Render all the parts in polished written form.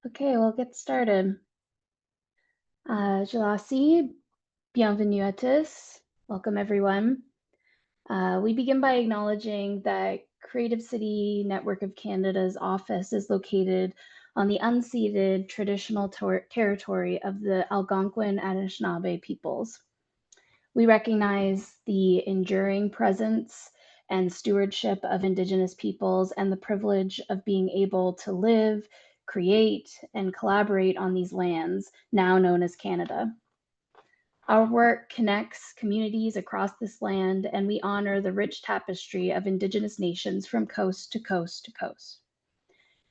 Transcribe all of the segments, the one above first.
Okay, we'll get started. Je l'ai bienvenue à tous. Welcome, everyone. We begin by acknowledging that Creative City Network of Canada's office is located on the unceded traditional territory of the Algonquin Anishinaabe peoples. We recognize the enduring presence and stewardship of Indigenous peoples and the privilege of being able to live, create, and collaborate on these lands, now known as Canada. Our work connects communities across this land, and we honor the rich tapestry of Indigenous nations from coast to coast to coast.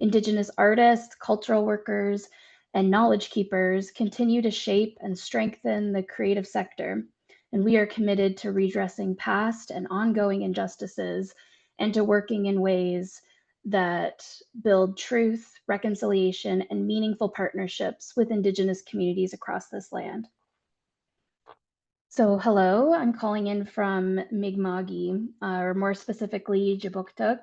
Indigenous artists, cultural workers, and knowledge keepers continue to shape and strengthen the creative sector, and we are committed to redressing past and ongoing injustices and to working in ways that build truth, reconciliation, and meaningful partnerships with Indigenous communities across this land. So hello, I'm calling in from Mi'kma'ki, or more specifically Jabuktuk,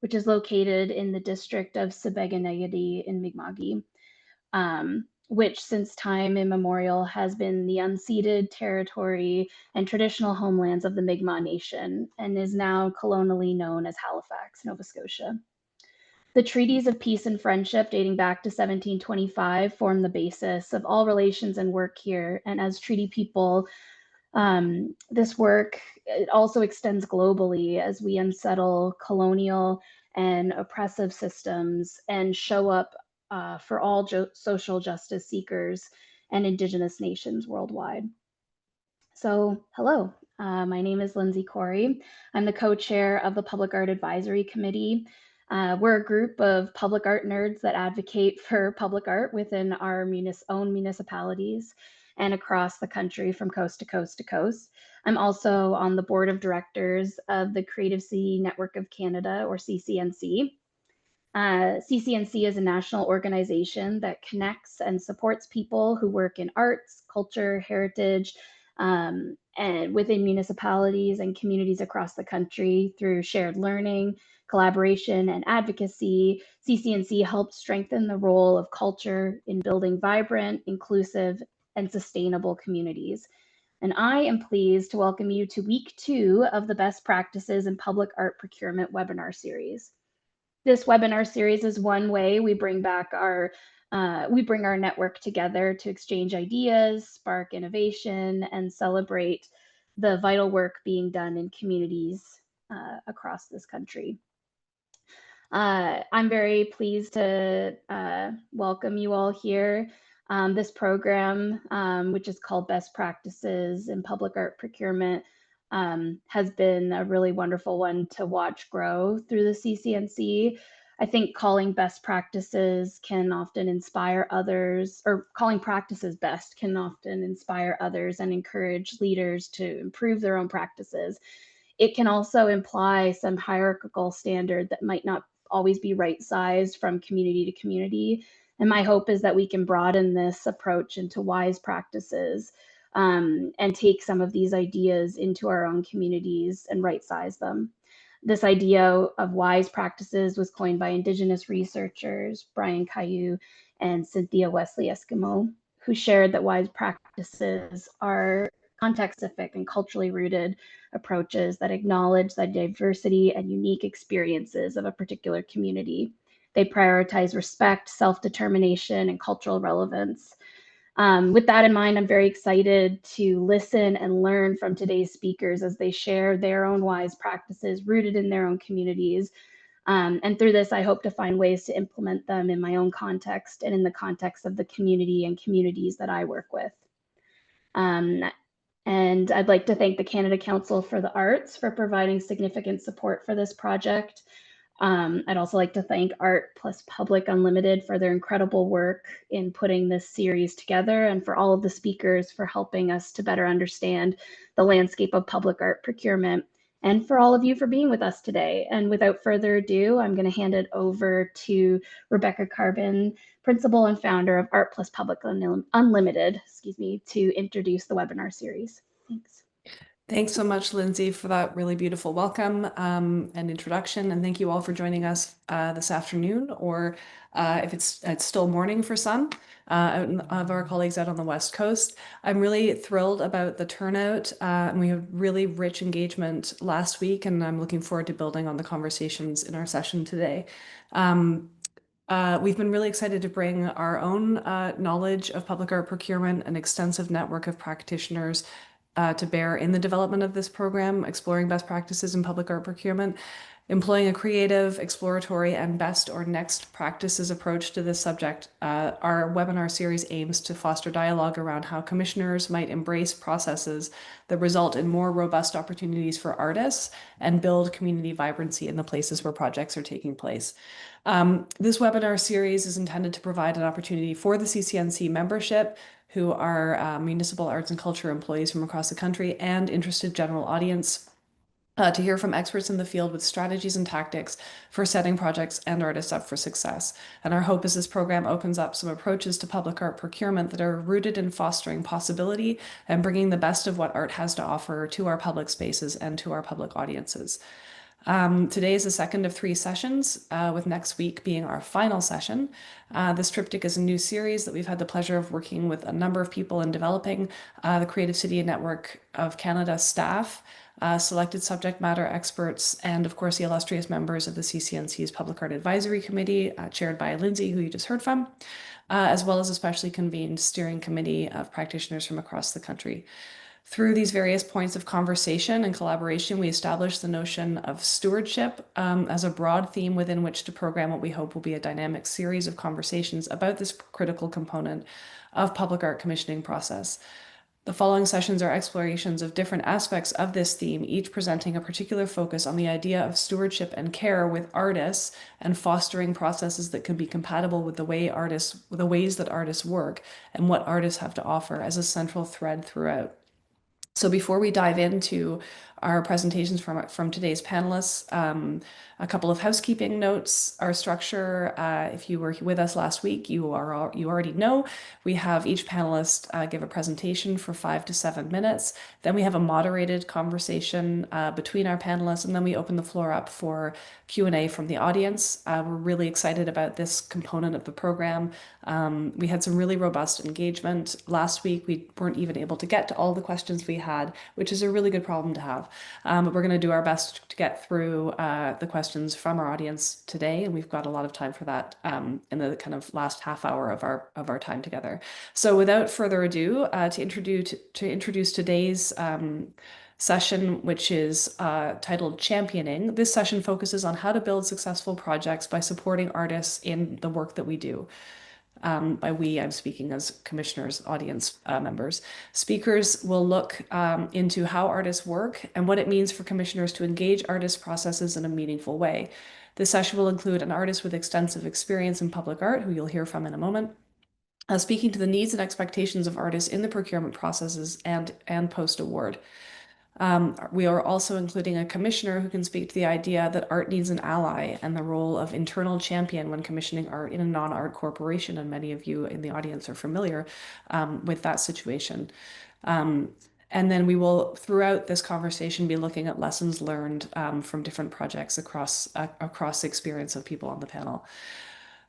which is located in the district of Sibeganagadi in Mi'kma'ki, which since time immemorial has been the unceded territory and traditional homelands of the Mi'kmaq Nation and is now colonially known as Halifax, Nova Scotia. The treaties of peace and friendship dating back to 1725 form the basis of all relations and work here, and as treaty people, this work it also extends globally as we unsettle colonial and oppressive systems and show up for all social justice seekers and Indigenous nations worldwide. So, hello, my name is Lindsay Corey. I'm the co-chair of the Public Art Advisory Committee. We're a group of public art nerds that advocate for public art within our own municipalities and across the country from coast to coast to coast. I'm also on the board of directors of the Creative City Network of Canada, or CCNC. CCNC is a national organization that connects and supports people who work in arts, culture, heritage, and within municipalities and communities across the country through shared learning, collaboration, and advocacy. CCNC helps strengthen the role of culture in building vibrant, inclusive, and sustainable communities. And I am pleased to welcome you to week 2 of the Best Practices in Public Art Procurement webinar series. This webinar series is one way we bring our network together to exchange ideas, spark innovation, and celebrate the vital work being done in communities across this country. I'm very pleased to welcome you all here. This program, which is called Best Practices in Public Art Procurement, has been a really wonderful one to watch grow through the CCNC. I think calling best practices can often inspire others, or calling practices best can often inspire others and encourage leaders to improve their own practices. It can also imply some hierarchical standard that might not always be right sized from community to community. And my hope is that we can broaden this approach into wise practices and take some of these ideas into our own communities and right size them. This idea of wise practices was coined by Indigenous researchers Brian Caillou and Cynthia Wesley Eskimo, who shared that wise practices are context-specific and culturally rooted approaches that acknowledge the diversity and unique experiences of a particular community. They prioritize respect, self-determination, and cultural relevance. With that in mind, I'm very excited to listen and learn from today's speakers as they share their own wise practices rooted in their own communities. And through this, I hope to find ways to implement them in my own context and in the context of the community and communities that I work with. And I'd like to thank the Canada Council for the Arts for providing significant support for this project. I'd also like to thank Art Plus Public Unlimited for their incredible work in putting this series together, and for all of the speakers for helping us to better understand the landscape of public art procurement, and for all of you for being with us today. And without further ado, I'm going to hand it over to Rebecca Carbon, Principal and Founder of Art Plus Public Unlimited, to introduce the webinar series. Thanks. Thanks so much, Lindsay, for that really beautiful welcome and introduction. And thank you all for joining us this afternoon, or if it's still morning for some of our colleagues out on the West Coast. I'm really thrilled about the turnout, and we had really rich engagement last week, and I'm looking forward to building on the conversations in our session today. Um, we've been really excited to bring our own knowledge of public art procurement, an extensive network of practitioners to bear in the development of this program, exploring best practices in public art procurement, employing a creative, exploratory, and best or next practices approach to this subject. Our webinar series aims to foster dialogue around how commissioners might embrace processes that result in more robust opportunities for artists and build community vibrancy in the places where projects are taking place. This webinar series is intended to provide an opportunity for the CCNC membership, who are municipal arts and culture employees from across the country, and interested general audience to hear from experts in the field with strategies and tactics for setting projects and artists up for success. And our hope is this program opens up some approaches to public art procurement that are rooted in fostering possibility and bringing the best of what art has to offer to our public spaces and to our public audiences. Today is the second of 3 sessions, with next week being our final session. This triptych is a new series that we've had the pleasure of working with a number of people in developing. The Creative City Network of Canada staff, selected subject matter experts, and of course the illustrious members of the CCNC's Public Art Advisory Committee, chaired by Lindsay, who you just heard from, as well as a specially convened steering committee of practitioners from across the country. Through these various points of conversation and collaboration, we established the notion of stewardship as a broad theme within which to program what we hope will be a dynamic series of conversations about this critical component of public art commissioning process. The following sessions are explorations of different aspects of this theme, each presenting a particular focus on the idea of stewardship and care with artists and fostering processes that can be compatible with the ways that artists work and what artists have to offer as a central thread throughout. So before we dive into our presentations from today's panelists, a couple of housekeeping notes. Our structure, if you were with us last week, you already know. We have each panelist give a presentation for 5 to 7 minutes. Then we have a moderated conversation between our panelists, and then we open the floor up for Q&A from the audience. We're really excited about this component of the program. We had some really robust engagement. Last week, we weren't even able to get to all the questions we had, which is a really good problem to have. But we're going to do our best to get through the questions from our audience today, and we've got a lot of time for that in the kind of last half hour of our time together. So without further ado, to introduce today's session, which is titled Championing. This session focuses on how to build successful projects by supporting artists in the work that we do. By we, I'm speaking as commissioners, audience members. Speakers will look into how artists work and what it means for commissioners to engage artist processes in a meaningful way. This session will include an artist with extensive experience in public art, who you'll hear from in a moment, speaking to the needs and expectations of artists in the procurement processes and post-award. We are also including a commissioner who can speak to the idea that art needs an ally and the role of internal champion when commissioning art in a non-art corporation. And many of you in the audience are familiar with that situation. And then we will, throughout this conversation, be looking at lessons learned from different projects across the experience of people on the panel.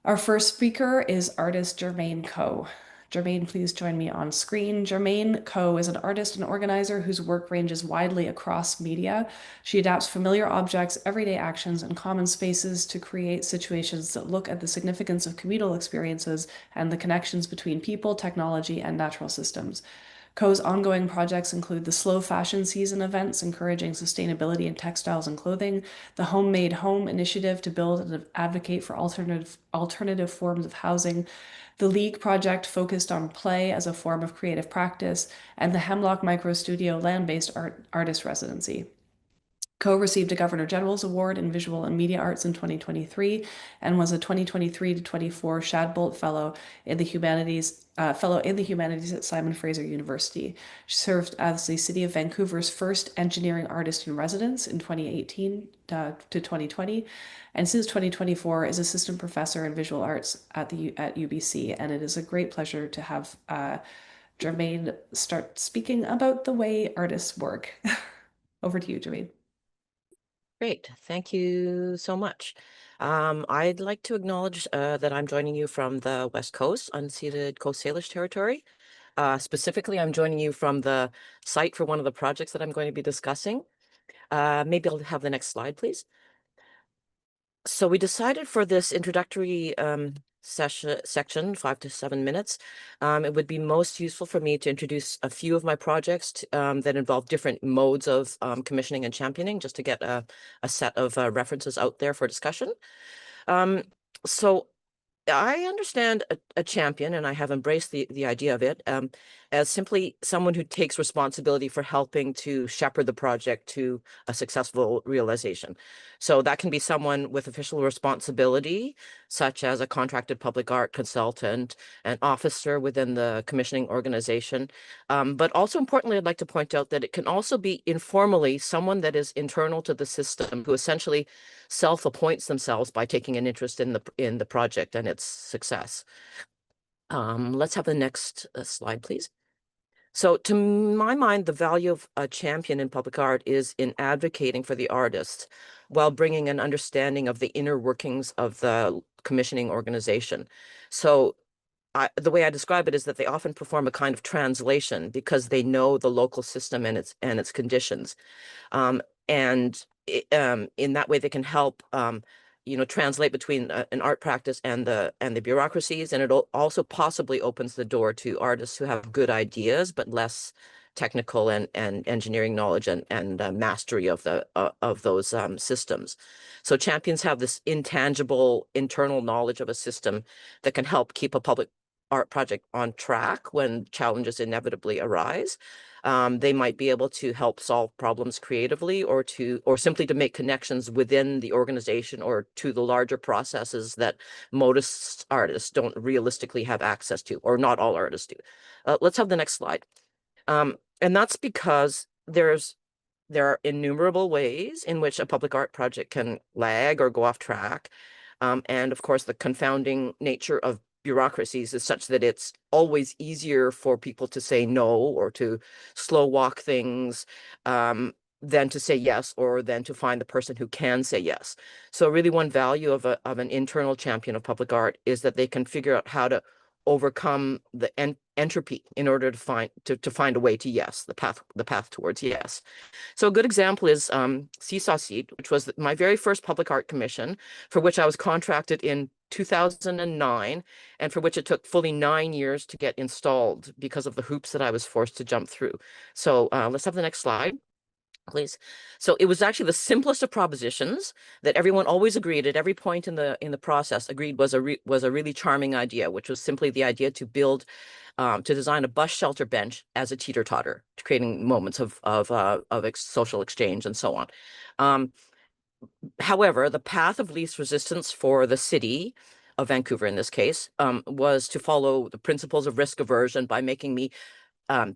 Our first speaker is artist Germaine Koh. Germaine, please join me on screen. Germaine Koh is an artist and organizer whose work ranges widely across media. She adapts familiar objects, everyday actions, and common spaces to create situations that look at the significance of communal experiences and the connections between people, technology, and natural systems. Ko's ongoing projects include the Slow Fashion Season events encouraging sustainability in textiles and clothing, the Homemade Home initiative to build and advocate for alternative forms of housing, the League project focused on play as a form of creative practice, and the Hemlock Micro Studio land-based artist residency. Koh received a Governor General's Award in Visual and Media Arts in 2023 and was a 2023 to 24 Shadbolt Fellow in the Humanities at Simon Fraser University. She served as the City of Vancouver's first engineering artist in residence in 2018 to 2020, and since 2024 is assistant professor in visual arts at UBC. And it is a great pleasure to have Germaine start speaking about the way artists work. Over to you, Germaine. Great. Thank you so much. I'd like to acknowledge that I'm joining you from the West Coast, unceded Coast Salish territory. Specifically, I'm joining you from the site for one of the projects that I'm going to be discussing. Maybe I'll have the next slide, please. So we decided for this introductory section, 5 to 7 minutes, it would be most useful for me to introduce a few of my projects that involve different modes of commissioning and championing, just to get a set of references out there for discussion. So I understand a champion, and I have embraced the idea of it as simply someone who takes responsibility for helping to shepherd the project to a successful realization. So that can be someone with official responsibility, such as a contracted public art consultant, an officer within the commissioning organization. But also importantly, I'd like to point out that it can also be informally someone that is internal to the system who essentially self-appoints themselves by taking an interest in the project and its success. Let's have the next slide, please. So to my mind, the value of a champion in public art is in advocating for the artist while bringing an understanding of the inner workings of the commissioning organization. So the way I describe it is that they often perform a kind of translation because they know the local system and its conditions. And in that way, they can help translate between an art practice and the bureaucracies, and it also possibly opens the door to artists who have good ideas but less technical and engineering knowledge and mastery of those systems. So champions have this intangible internal knowledge of a system that can help keep a public art project on track when challenges inevitably arise. They might be able to help solve problems creatively or simply to make connections within the organization or to the larger processes that most artists don't realistically have access to, or not all artists do. Let's have the next slide. And that's because there are innumerable ways in which a public art project can lag or go off track. And of course, the confounding nature of bureaucracies is such that it's always easier for people to say no or to slow walk things than to say yes, or than to find the person who can say yes. So really one value of an internal champion of public art is that they can figure out how to overcome the entropy in order to find a way to yes, the path towards yes. So a good example is Seesaw Seat, which was my very first public art commission, for which I was contracted in 2009, and for which it took fully 9 years to get installed because of the hoops that I was forced to jump through. So let's have the next slide, please. So it was actually the simplest of propositions that everyone always agreed at every point in the process agreed was a really charming idea, which was simply the idea to design a bus shelter bench as a teeter-totter, creating moments of social exchange and so on. However, the path of least resistance for the city of Vancouver in this case was to follow the principles of risk aversion by making me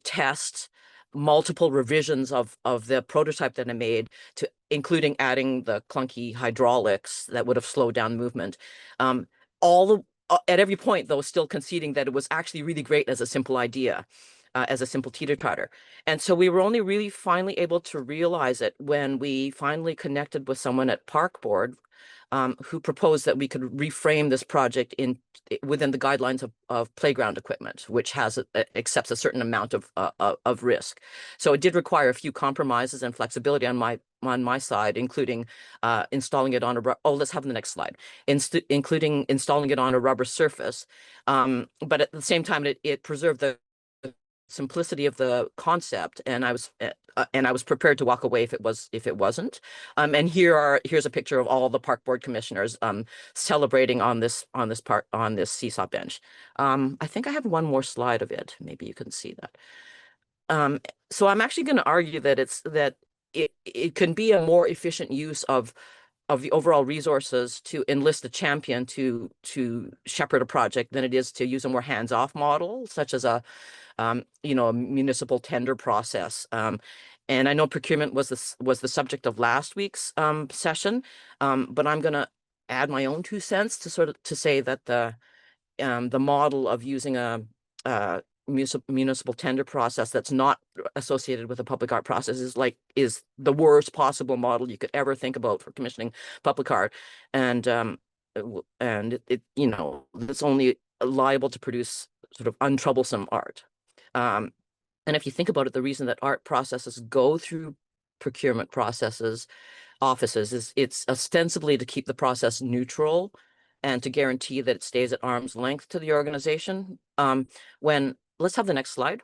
test multiple revisions of the prototype that I made, to including adding the clunky hydraulics that would have slowed down movement. At every point, though, still conceding that it was actually really great as a simple idea, as a simple teeter-totter. And so we were only really finally able to realize it when we finally connected with someone at Park Board who proposed that we could reframe this project within the guidelines of playground equipment, which accepts a certain amount of risk. So it did require a few compromises and flexibility on my side, including installing it on let's have the next slide. Including installing it on a rubber surface, but at the same time, it preserved the simplicity of the concept, and I was prepared to walk away if it wasn't. And here's a picture of all the park board commissioners celebrating on this seesaw bench. I think I have one more slide of it. Maybe you can see that. So I'm actually going to argue that it can be a more efficient use of the overall resources to enlist a champion to shepherd a project than it is to use a more hands-off model, such as a municipal tender process. And I know procurement was the subject of last week's session, but I'm going to add my own 2 cents to say that the model of using a municipal tender process that's not associated with a public art process is the worst possible model you could ever think about for commissioning public art. And it's only liable to produce sort of untroublesome art. And if you think about it, the reason that art processes go through procurement offices is it's ostensibly to keep the process neutral and to guarantee that it stays at arm's length to the organization. Let's have the next slide.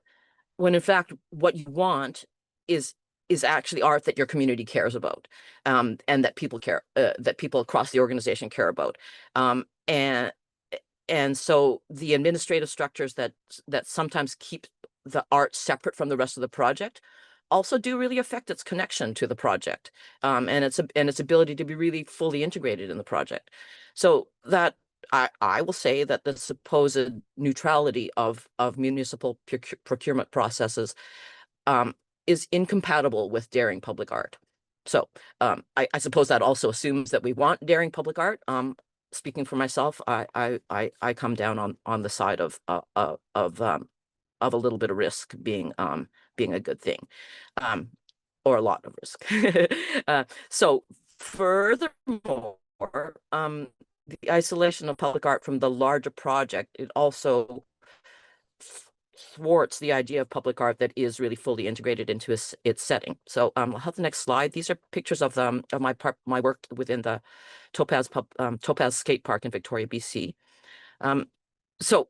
When in fact, what you want is actually art that your community cares about, and that people across the organization care about. And so the administrative structures that sometimes keep the art separate from the rest of the project also do really affect its connection to the project, and its ability to be really fully integrated in the project. So that I will say that the supposed neutrality of municipal procurement processes is incompatible with daring public art. So I suppose that also assumes that we want daring public art. Speaking for myself, I come down on the side of a little bit of risk being a good thing, or a lot of risk. So furthermore, the isolation of public art from the larger project, it also thwarts the idea of public art that is really fully integrated into its setting. So I'll have the next slide. These are pictures of my work within the Topaz Skate Park in Victoria, BC. So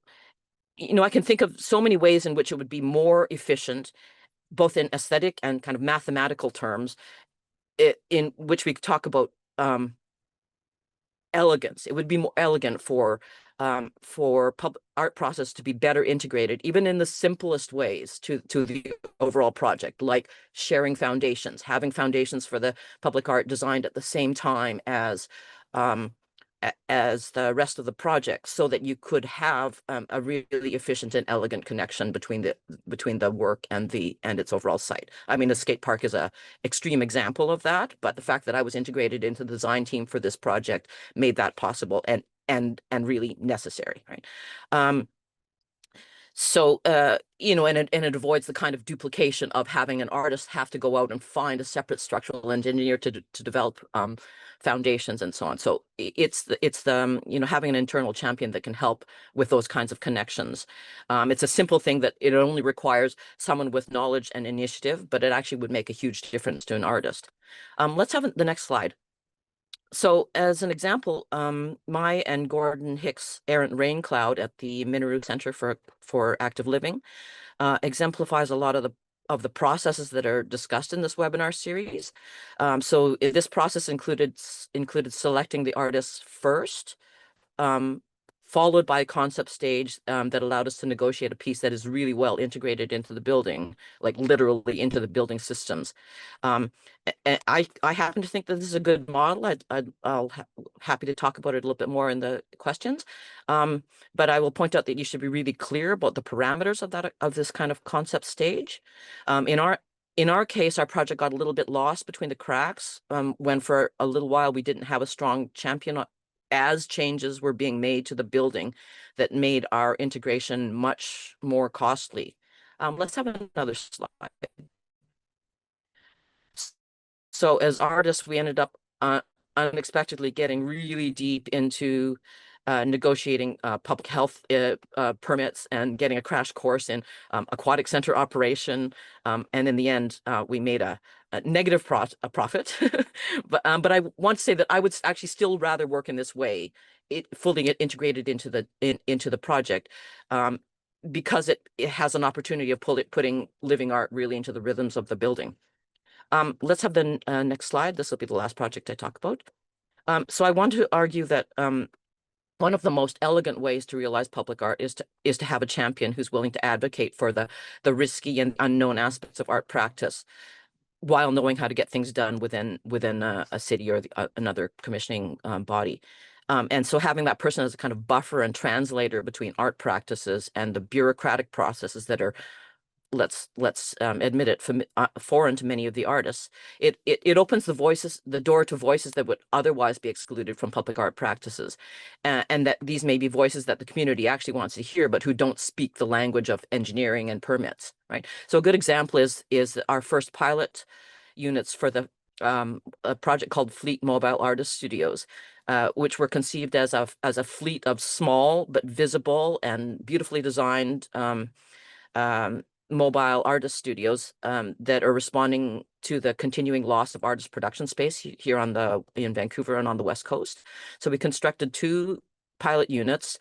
I can think of so many ways in which it would be more efficient, both in aesthetic and kind of mathematical terms, in which we talk about elegance. It would be more elegant for public art process to be better integrated, even in the simplest ways, to the overall project, like sharing foundations, having foundations for the public art designed at the same time as the rest of the project, so that you could have a really efficient and elegant connection between the work and its overall site. I mean, the skate park is a extreme example of that, but the fact that I was integrated into the design team for this project made that possible and really necessary, right? So, and it avoids the kind of duplication of having an artist have to go out and find a separate structural engineer to develop foundations and so on. So it's the having an internal champion that can help with those kinds of connections. It's a simple thing that it only requires someone with knowledge and initiative, but it actually would make a huge difference to an artist. Let's have the next slide. So as an example, my and Gordon Hicks' Errant Rain Cloud at the Miniru Center for Active Living exemplifies a lot of the processes that are discussed in this webinar series. So this process included selecting the artists first, followed by a concept stage that allowed us to negotiate a piece that is really well integrated into the building, like literally into the building systems. And I happen to think that this is a good model. I'll happy to talk about it a little bit more in the questions. But I will point out that you should be really clear about the parameters of this kind of concept stage. In our case, our project got a little bit lost between the cracks when for a little while we didn't have a strong champion as changes were being made to the building that made our integration much more costly. Let's have another slide. So as artists, we ended up unexpectedly getting really deep into negotiating public health permits and getting a crash course in aquatic center operation. And in the end, we made a negative profit. But I want to say that I would actually still rather work in this way, fully integrated into the project, because it has an opportunity of putting living art really into the rhythms of the building. Let's have the next slide. This will be the last project I talk about. So I want to argue that one of the most elegant ways to realize public art is to have a champion who's willing to advocate for the risky and unknown aspects of art practice, while knowing how to get things done within a city or another commissioning body. And so having that person as a kind of buffer and translator between art practices and the bureaucratic processes that are let's admit it, foreign to many of the artists. It opens the door to voices that would otherwise be excluded from public art practices, and that these may be voices that the community actually wants to hear, but who don't speak the language of engineering and permits, right? So a good example is our first pilot units for a project called Fleet Mobile Artist Studios, which were conceived as a fleet of small but visible and beautifully designed mobile artist studios that are responding to the continuing loss of artist production space here in Vancouver and on the West Coast. So we constructed 2 pilot units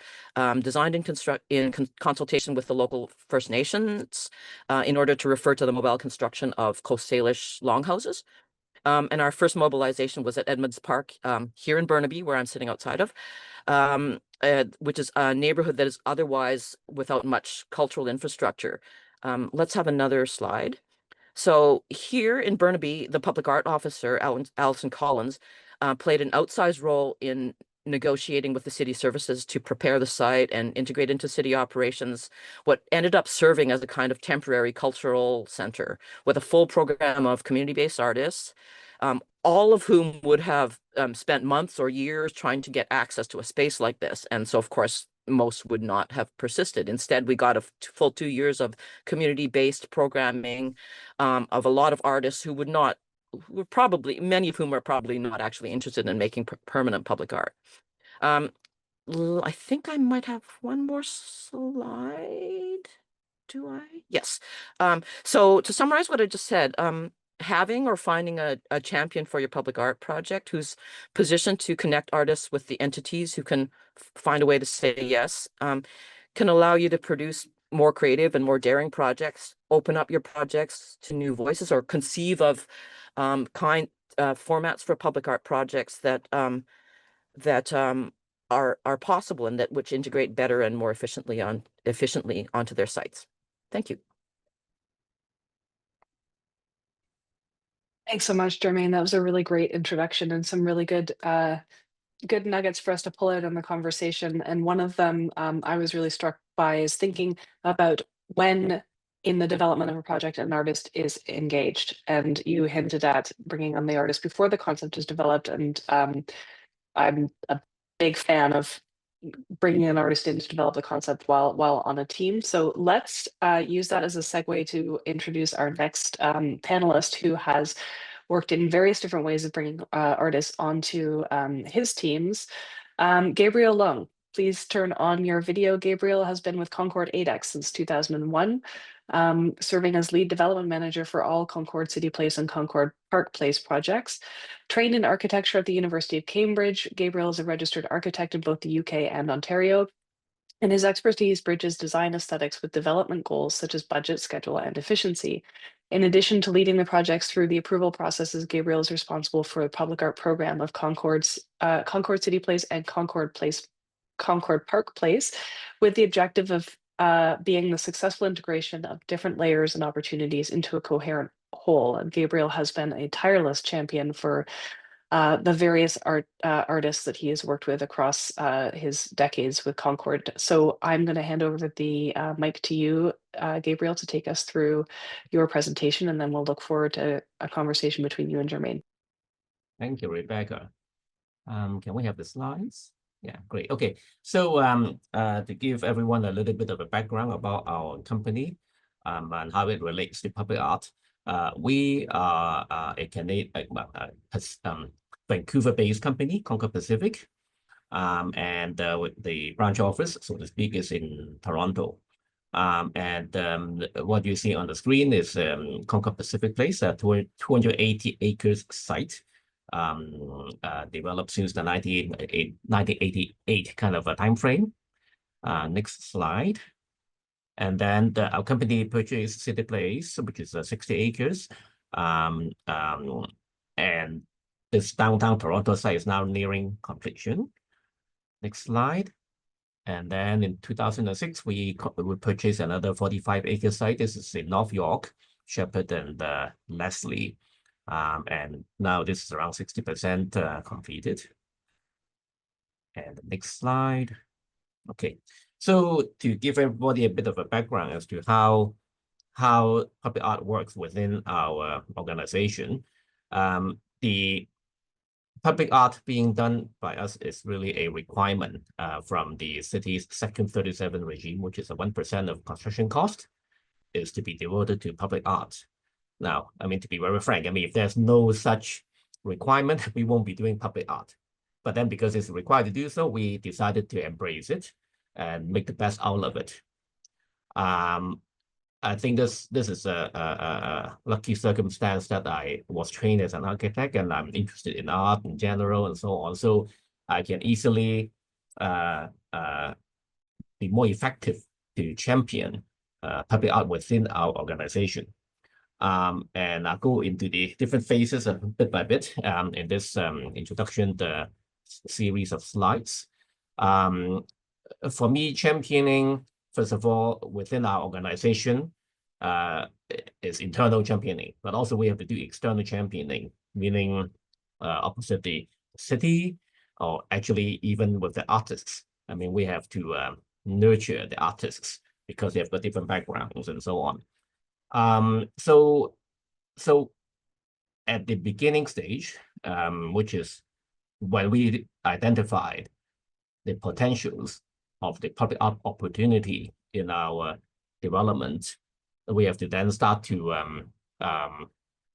designed in consultation with the local First Nations in order to refer to the mobile construction of Coast Salish longhouses. And our first mobilization was at Edmonds Park here in Burnaby, where I'm sitting outside of, which is a neighborhood that is otherwise without much cultural infrastructure. Let's have another slide. So here in Burnaby, the public art officer, Alison Collins, played an outsized role in negotiating with the city services to prepare the site and integrate into city operations what ended up serving as a kind of temporary cultural center with a full program of community-based artists, all of whom would have spent months or years trying to get access to a space like this. And so, of course, most would not have persisted. Instead, we got a full 2 years of community-based programming of a lot of artists who were probably, many of whom were probably not actually interested in making permanent public art. I think I might have one more slide. Do I? Yes. So to summarize what I just said, having or finding a champion for your public art project who's positioned to connect artists with the entities who can find a way to say yes, can allow you to produce more creative and more daring projects, open up your projects to new voices, or conceive of formats for public art projects that are possible and which integrate better and more efficiently onto their sites. Thank you. Thanks so much, Germaine. That was a really great introduction and some really good nuggets for us to pull out in the conversation. And one of them I was really struck by is thinking about when in the development of a project an artist is engaged. And you hinted at bringing on the artist before the concept is developed. And I'm a big fan of bringing an artist in to develop the concept while on a team. So let's use that as a segue to introduce our next panelist, who has worked in various different ways of bringing artists onto his teams. Gabriel Lung, please turn on your video. Gabriel has been with Concord ADEX since 2001, serving as lead development manager for all Concord City Place and Concord Park Place projects. Trained in architecture at the University of Cambridge, Gabriel is a registered architect in both the UK and Ontario, and his expertise bridges design aesthetics with development goals such as budget, schedule, and efficiency. In addition to leading the projects through the approval processes, Gabriel is responsible for the public art program of Concord City Place and Concord Park Place, with the objective of being the successful integration of different layers and opportunities into a coherent whole. And Gabriel has been a tireless champion for the various artists that he has worked with across his decades with Concord. So I'm going to hand over the mic to you, Gabriel, to take us through your presentation, and then we'll look forward to a conversation between you and Germaine. Thank you, Rebecca. Can we have the slides? Yeah, great. Okay, so to give everyone a little bit of a background about our company and how it relates to public art. We are a Canadian, Vancouver-based company, Concord Pacific, and the branch office, so to speak, is in Toronto. What you see on the screen is Concord Pacific Place, a 280 acres site, developed since the 1988 kind of a time frame. Next slide. And then our company purchased City Place, which is 60 acres. And this downtown Toronto site is now nearing completion. Next slide. And then in 2006, we purchased another 45-acre site. This is in North York, Shepherd and Leslie. And now this is around 60% completed. And the next slide. Okay, so to give everybody a bit of a background as to how how public art works within our organization. The public art being done by us is really a requirement from the city's Section 37 regime, which is a 1% of construction cost, is to be devoted to public art. Now, I mean, to be very frank, I mean, if there's no such requirement, we won't be doing public art. But then because it's required to do so, we decided to embrace it and make the best out of it. I think this is a lucky circumstance that I was trained as an architect and I'm interested in art in general and so on. So I can easily be more effective to champion public art within our organization. And I'll go into the different phases bit by bit in this introduction, the series of slides. For me, championing, first of all, within our organization is internal championing, but also we have to do external championing, meaning opposite the city or actually even with the artists. I mean, we have to nurture the artists because they have got different backgrounds and so on. So at the beginning stage, which is when we identified the potentials of the public art opportunity in our development, we have to then start to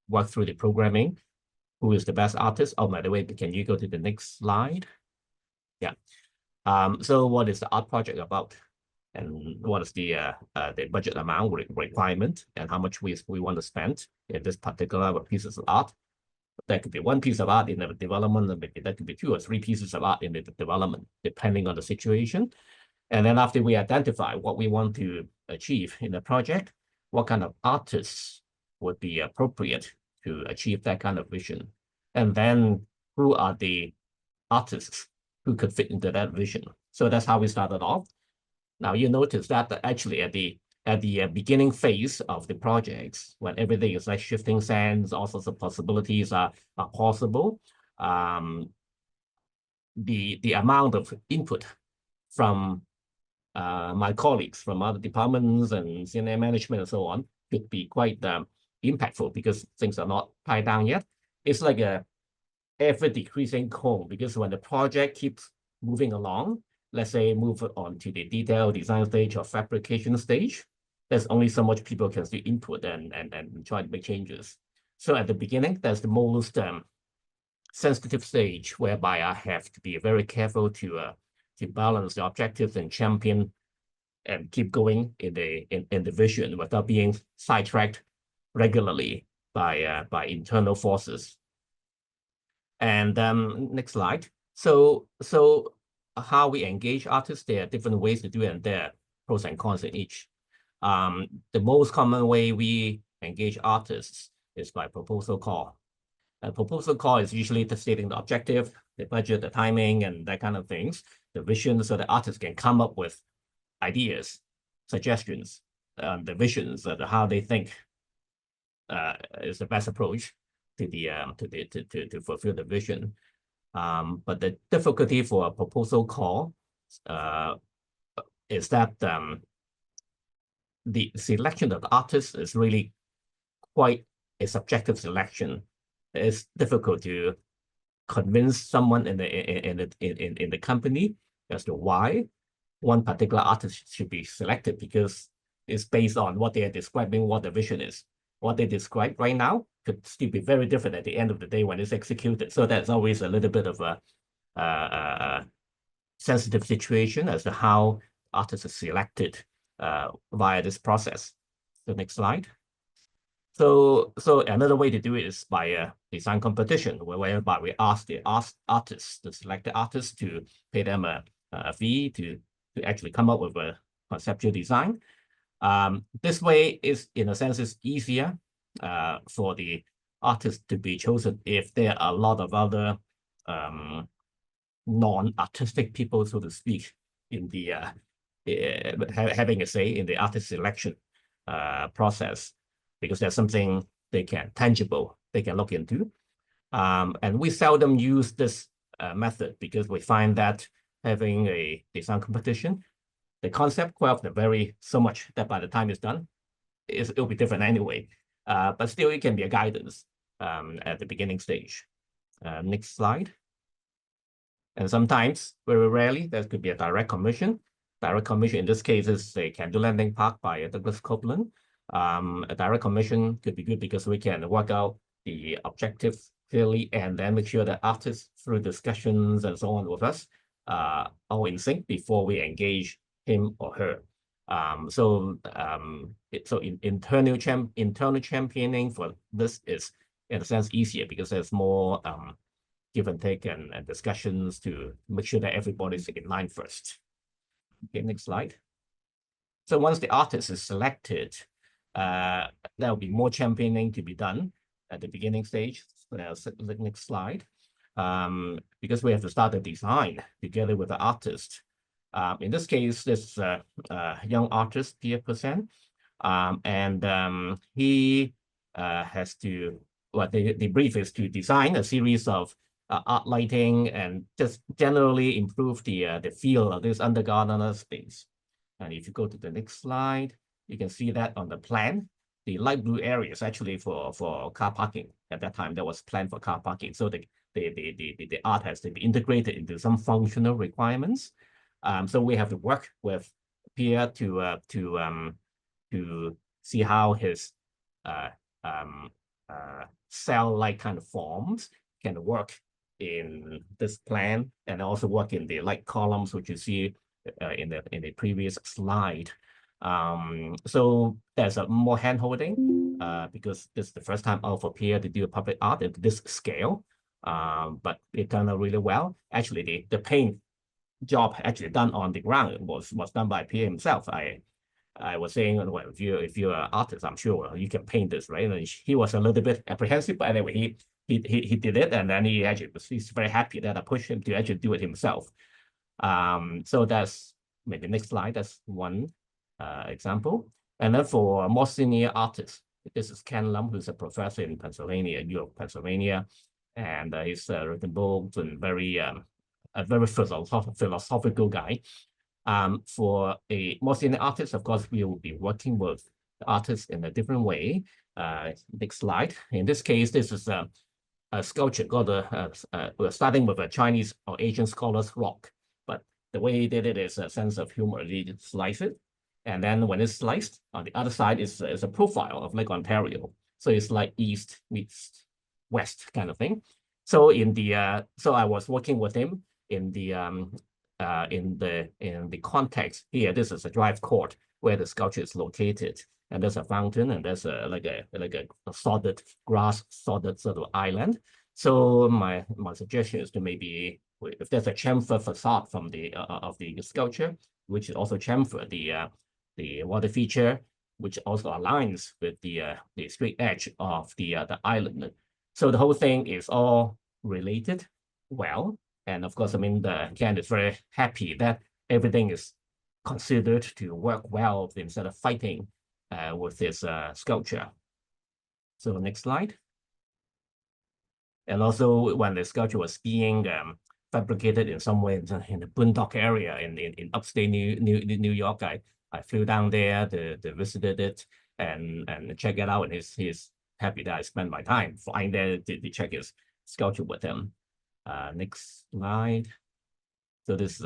work through the programming. Who is the best artist? Oh, by the way, can you go to the next slide? Yeah. So what is the art project about? And what is the budget amount requirement and how much we want to spend in this particular pieces of art? That could be one piece of art in the development, and maybe that could be 2 or 3 pieces of art in the development, depending on the situation. And then after we identify what we want to achieve in the project, what kind of artists would be appropriate to achieve that kind of vision? And then who are the artists who could fit into that vision? So that's how we started off. Now you notice that actually at the beginning phase of the projects, when everything is like shifting sands, all sorts of possibilities are possible. The amount of input from my colleagues from other departments and senior management and so on could be quite impactful because things are not tied down yet. It's like a ever decreasing cone because when the project keeps moving along, let's say move on to the detailed design stage or fabrication stage, there's only so much people can still input and try to make changes. So at the beginning, that's the most sensitive stage whereby I have to be very careful to balance the objectives and champion and keep going in the vision without being sidetracked regularly by internal forces. And next slide. So how we engage artists, there are different ways to do it, and there are pros and cons in each. The most common way we engage artists is by proposal call. A proposal call is usually stating the objective, the budget, the timing, and that kind of things, the vision, so the artist can come up with ideas, suggestions, the visions, how they think is the best approach to fulfill the vision. But the difficulty for a proposal call is that the selection of the artists is really quite a subjective selection. It's difficult to convince someone in the company as to why one particular artist should be selected, because it's based on what they are describing, what the vision is. What they describe right now could still be very different at the end of the day when it's executed. So that's always a little bit of a sensitive situation as to how artists are selected via this process. The next slide. So another way to do it is by a design competition, whereby we ask the artists, the selected artists, to pay them a fee to actually come up with a conceptual design. This way is, in a sense, is easier for the artist to be chosen if there are a lot of other non-artistic people, so to speak, in the having a say in the artist selection process, because there's something tangible they can look into. And we seldom use this method because we find that having a design competition, the concept quite often vary so much that by the time it's done, it'll be different anyway. But still, it can be a guidance at the beginning stage. Next slide. And sometimes, very rarely, there could be a direct commission. Direct commission in this case is the Can Do Landing Park by Douglas Copeland. A direct commission could be good because we can work out the objective clearly and then make sure that artists, through discussions and so on with us, are in sync before we engage him or her. So internal championing for this is, in a sense, easier because there's more give and take and discussions to make sure that everybody's in line first. Okay, next slide. So once the artist is selected, there'll be more championing to be done at the beginning stage. The next slide. Because we have to start the design together with the artist. In this case, this young artist, Pierre Poussin, and he has to, well, the brief is to design a series of art lighting and just generally improve the feel of this undergardener space. And if you go to the next slide, you can see that on the plan, the light blue area is actually for car parking. At that time, that was planned for car parking. So the art has to be integrated into some functional requirements. So we have to work with Pierre to see how his cell-like kind of forms can work in this plan, and also work in the light columns, which you see in the previous slide. So there's a more hand-holding because this is the first time out for Pierre to do a public art at this scale. But it turned out really well. Actually, the paint job actually done on the ground was done by Pierre himself. I was saying, well, if you're an artist, I'm sure you can paint this, right? And he was a little bit apprehensive, but anyway, he did it, and then he's very happy that I pushed him to actually do it himself. So that's maybe next slide. That's one example. And then for more senior artists, this is Ken Lum, who's a professor in Pennsylvania, York, Pennsylvania, and he's written books and a very philosophical guy. For a more senior artist, of course, we will be working with the artist in a different way. Next slide. In this case, this is a sculpture called we're starting with a Chinese or Asian scholar's rock, but the way he did it is a sense of humor. He slice it, and then when it's sliced, on the other side is a profile of Lake Ontario. So it's like east meets west kind of thing. So so I was working with him in the context here. This is a drive court where the sculpture is located, and there's a fountain, and there's like a sodded grass sodded sort of island. So my suggestion is to maybe, if there's a chamfer facade from of the sculpture, which is also chamfer the water feature, which also aligns with the straight edge of the island. So the whole thing is all related well. And of course, I mean, Ken is very happy that everything is considered to work well instead of fighting with this sculpture. So next slide. And also, when the sculpture was being fabricated in some way in the Boondock area in upstate New York, I flew down there to visited it and check it out, and he's happy that I spent my time flying there to check his sculpture with him. Next slide. So this is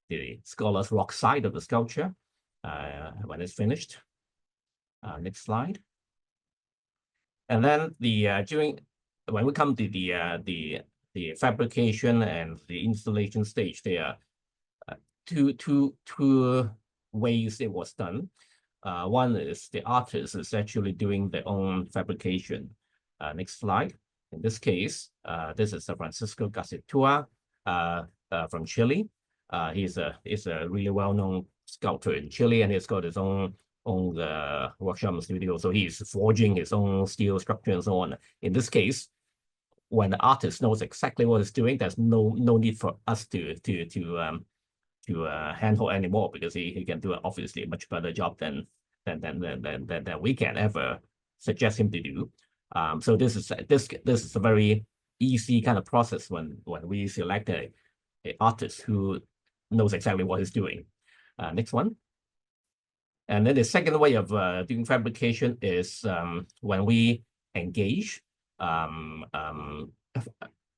the Scholar's Rock side of the sculpture when it's finished. Next slide. And then when we come to the fabrication and the installation stage, there are two ways it was done. One is the artist is actually doing their own fabrication. Next slide. In this case, this is Francisco Gacitua from Chile. He's a really well-known sculptor in Chile, and he's got his own workshop and studio. So he's forging his own steel structure and so on. In this case, when the artist knows exactly what he's doing, there's no need for us to handhold anymore, because he can do obviously a much better job than we can ever suggest him to do. So this is a very easy kind of process when we select a artist who knows exactly what he's doing. Next one. And then the second way of doing fabrication is when we engage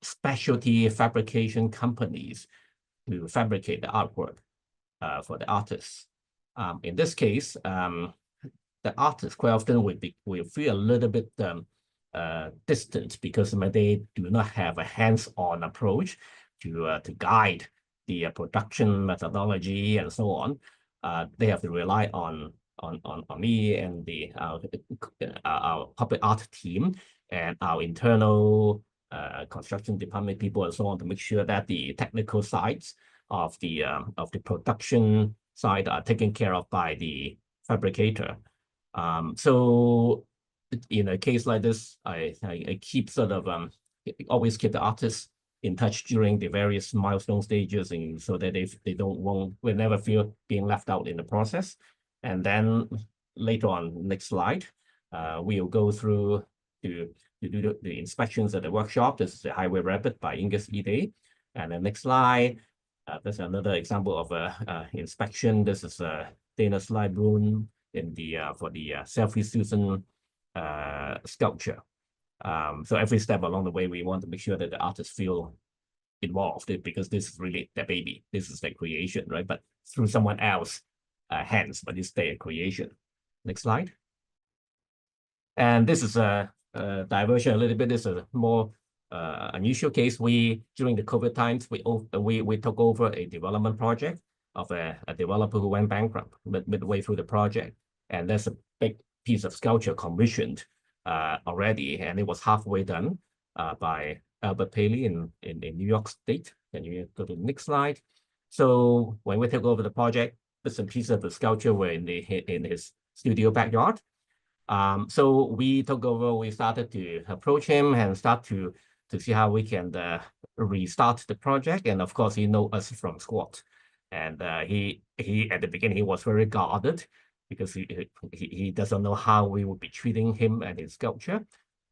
specialty fabrication companies to fabricate the artwork for the artists. In this case, the artists quite often will feel a little bit distant because they do not have a hands-on approach to guide the production methodology and so on. They have to rely on me and our public art team and our internal construction department people and so on to make sure that the technical sides of the production side are taken care of by the fabricator. So in a case like this, I keep sort of always keep the artists in touch during the various milestone stages, and so that will never feel being left out in the process. And then later on, next slide, we'll go through to do the inspections at the workshop. This is the Highway Rabbit by Ingus Ide. And the next slide, there's another example of inspection. This is Dana Slybrun in for the Selfie Susan sculpture. So every step along the way, we want to make sure that the artists feel involved, because this is really their baby. This is their creation, right? But through someone else's hands, but it's their creation. Next slide. And this is a diversion a little bit. This is a more unusual case. During the COVID times, we took over a development project of a developer who went bankrupt midway through the project. And there's a big piece of sculpture commissioned already, and it was halfway done by Albert Paley in New York State. Can you go to the next slide? So when we took over the project, bits and pieces of the sculpture were in his studio backyard. So we took over, we started to approach him and start to see how we can restart the project. And of course, he knows us from Squat. And he at the beginning, he was very guarded because he doesn't know how we would be treating him and his sculpture.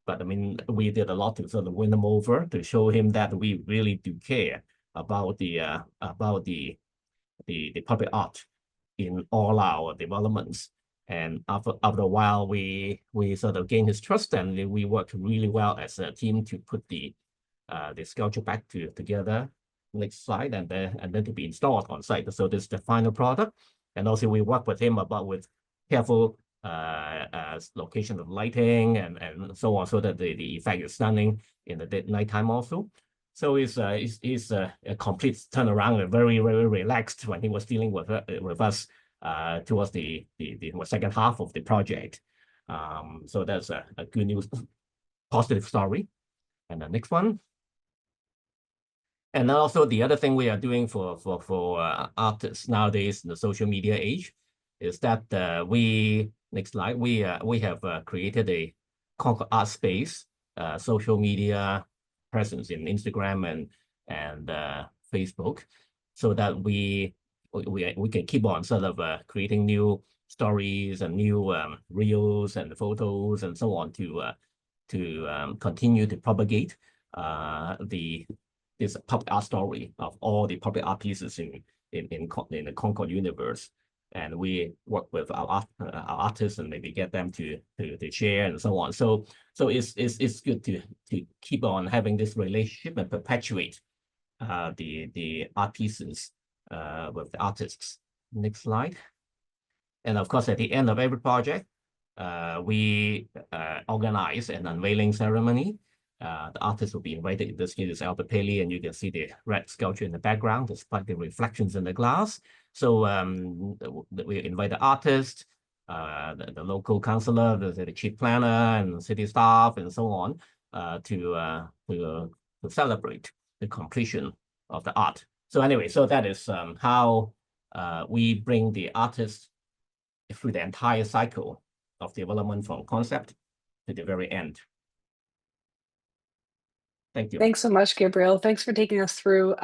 But I mean, we did a lot to sort of win him over, to show him that we really do care about the public art in all our developments. And after a while, we sort of gained his trust, and we worked really well as a team to put the sculpture back together. Next slide, and then to be installed on site. So this is the final product. And also we work with him with careful location of lighting and so on, so that the effect is stunning in the nighttime also. So it's a complete turnaround, and very, very relaxed when he was dealing with us towards the second half of the project. So that's a good news, positive story. And the next one. And also the other thing we are doing for artists nowadays in the social media age is that next slide, we have created a Concord Art Space social media presence in Instagram and Facebook, so that we can keep on sort of creating new stories and new reels and photos and so on to continue to propagate this public art story of all the public art pieces in the Concord universe. And we work with our artists and maybe get them to share and so on. So it's good to keep on having this relationship and perpetuate the art pieces with the artists. Next slide. And of course, at the end of every project, we organize an unveiling ceremony. The artist will be invited. In this case, it's Albert Paley, and you can see the red sculpture in the background, despite the reflections in the glass. So we invite the artist, the local councillor, the chief planner, and city staff, and so on, to celebrate the completion of the art. So anyway, so that is how we bring the artist through the entire cycle of development, from concept to the very end. Thank you. Thanks so much, Gabriel. Thanks for taking us through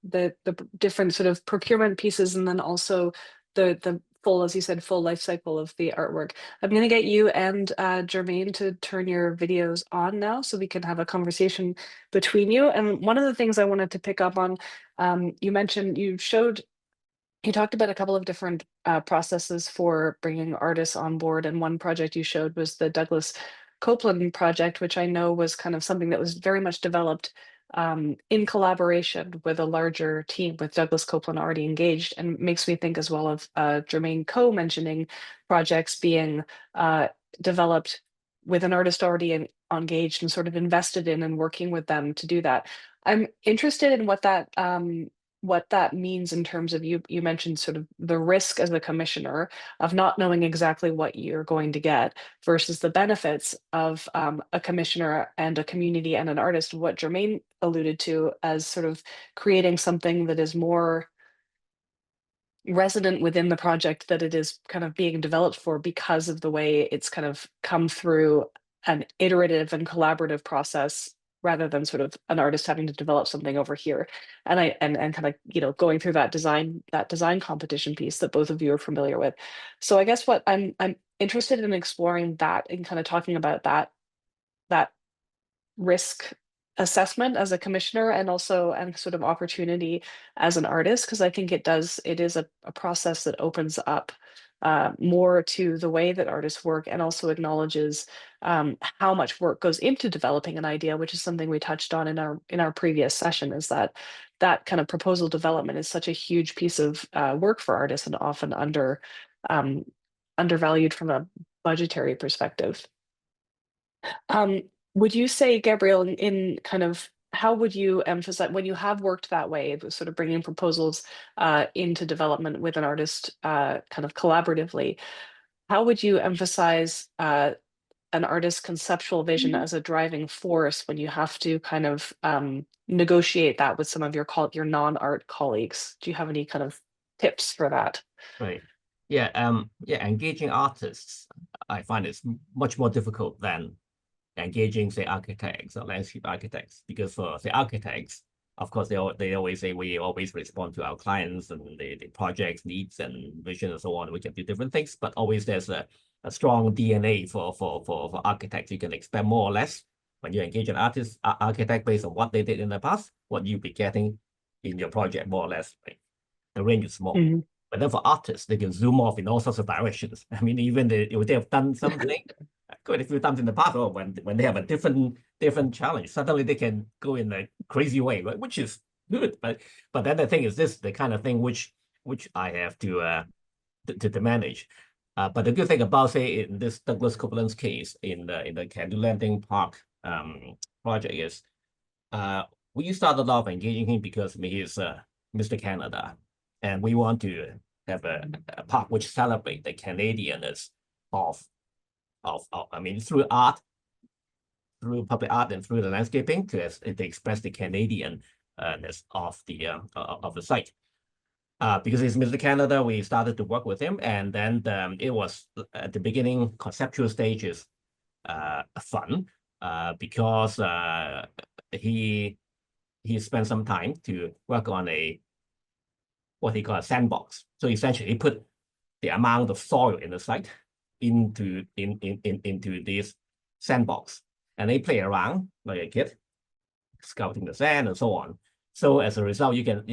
the different sort of procurement pieces, and then also the full, as you said, full life cycle of the artwork. I'm going to get you and Germaine to turn your videos on now, so we can have a conversation between you. And one of the things I wanted to pick up on, you mentioned, you showed You talked about a couple of different processes for bringing artists on board, and one project you showed was the Douglas Copeland project, which I know was kind of something that was very much developed in collaboration with a larger team, with Douglas Copeland already engaged, and makes me think as well of Germaine Koh mentioning projects being developed with an artist already engaged and sort of invested in and working with them to do that. I'm interested in what that means in terms of you mentioned sort of the risk as a commissioner of not knowing exactly what you're going to get versus the benefits of a commissioner and a community and an artist, what Germaine alluded to as sort of creating something that is more resonant within the project that it is kind of being developed for, because of the way it's kind of come through an iterative and collaborative process rather than sort of an artist having to develop something over here. And kind of, you know, going through that design competition piece that both of you are familiar with. So I guess what I'm interested in exploring that and kind of talking about that risk assessment as a commissioner, and also sort of opportunity as an artist, because I think it is a process that opens up more to the way that artists work, and also acknowledges how much work goes into developing an idea, which is something we touched on in our previous session, is that kind of proposal development is such a huge piece of work for artists, and often undervalued from a budgetary perspective. Would you say, Gabrielle, in kind of how would you emphasize when you have worked that way, sort of bringing proposals into development with an artist kind of collaboratively, how would you emphasize an artist's conceptual vision as a driving force when you have to kind of negotiate that with some of your non-art colleagues? Do you have any kind of tips for that? Right. Yeah. Engaging artists, I find it's much more difficult than engaging, say, architects or landscape architects, because for, say, architects, of course, they always say we always respond to our clients and the project's needs and vision and so on. We can do different things, but always there's a strong DNA for architects. You can expect more or less when you engage an architect based on what they did in the past, what you'll be getting in your project, more or less. Right? The range is small. Mm-hmm. But then for artists, they can zoom off in all sorts of directions. I mean, even if they have done something quite a few times in the past, or when they have a different challenge, suddenly they can go in a crazy way, right? Which is good. But then the thing is, this the kind of thing which I have to manage. But the good thing about, say, in this Douglas Copeland's case, in the Canoe Landing Park project, is we started off engaging him because he is Mr. Canada, and we want to have a park which celebrate the Canadianness of I mean, through art, through public art, and through the landscaping to express the Canadianness of the site. Because it's Mr. Canada, we started to work with him, and then it was at the beginning conceptual stages fun because he spent some time to work on what he called a sandbox. So essentially, he put the amount of soil in the site into this sandbox, and they play around like a kid, scouting the sand and so on. So as a result, you can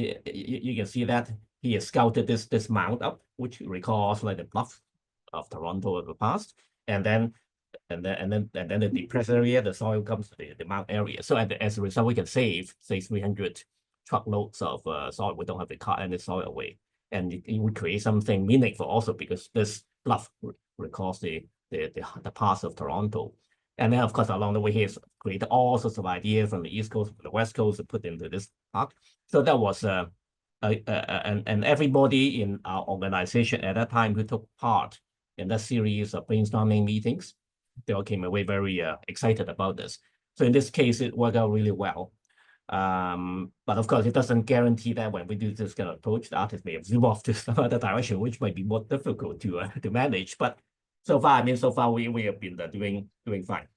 see that he has scouted this mount up, which recalls like the bluff of Toronto of the past, and then the depressed area, the soil comes to the mount area. So as a result, we can save, say, 300 truckloads of soil. We don't have to cut any soil away, and it would create something meaningful also, because this bluff recalls the past of Toronto. And then, of course, along the way, he has created all sorts of ideas from the East Coast to the West Coast to put into this park. So that was and everybody in our organization at that time who took part in that series of brainstorming meetings, they all came away very excited about this. So in this case, it worked out really well. But of course, it doesn't guarantee that when we do this kind of approach, the artist may have zoomed off to some other direction, which might be more difficult to manage. But so far, I mean, we have been doing fine.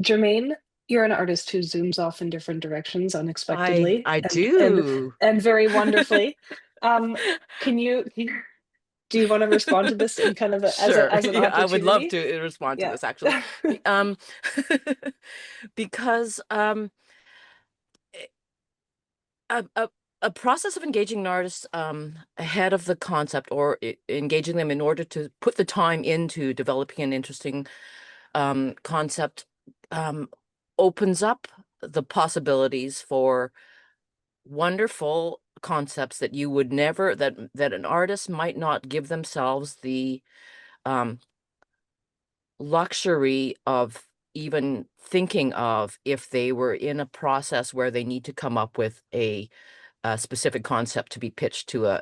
Germaine, you're an artist who zooms off in different directions unexpectedly. I do. And very wonderfully. Do you want to respond to this in kind of Sure. as an opportunity? I would love to respond to this, actually. Because a process of engaging an artist ahead of the concept, or engaging them in order to put the time into developing an interesting concept, opens up the possibilities for wonderful concepts that you would never, that an artist might not give themselves the luxury of even thinking of if they were in a process where they need to come up with a specific concept to be pitched to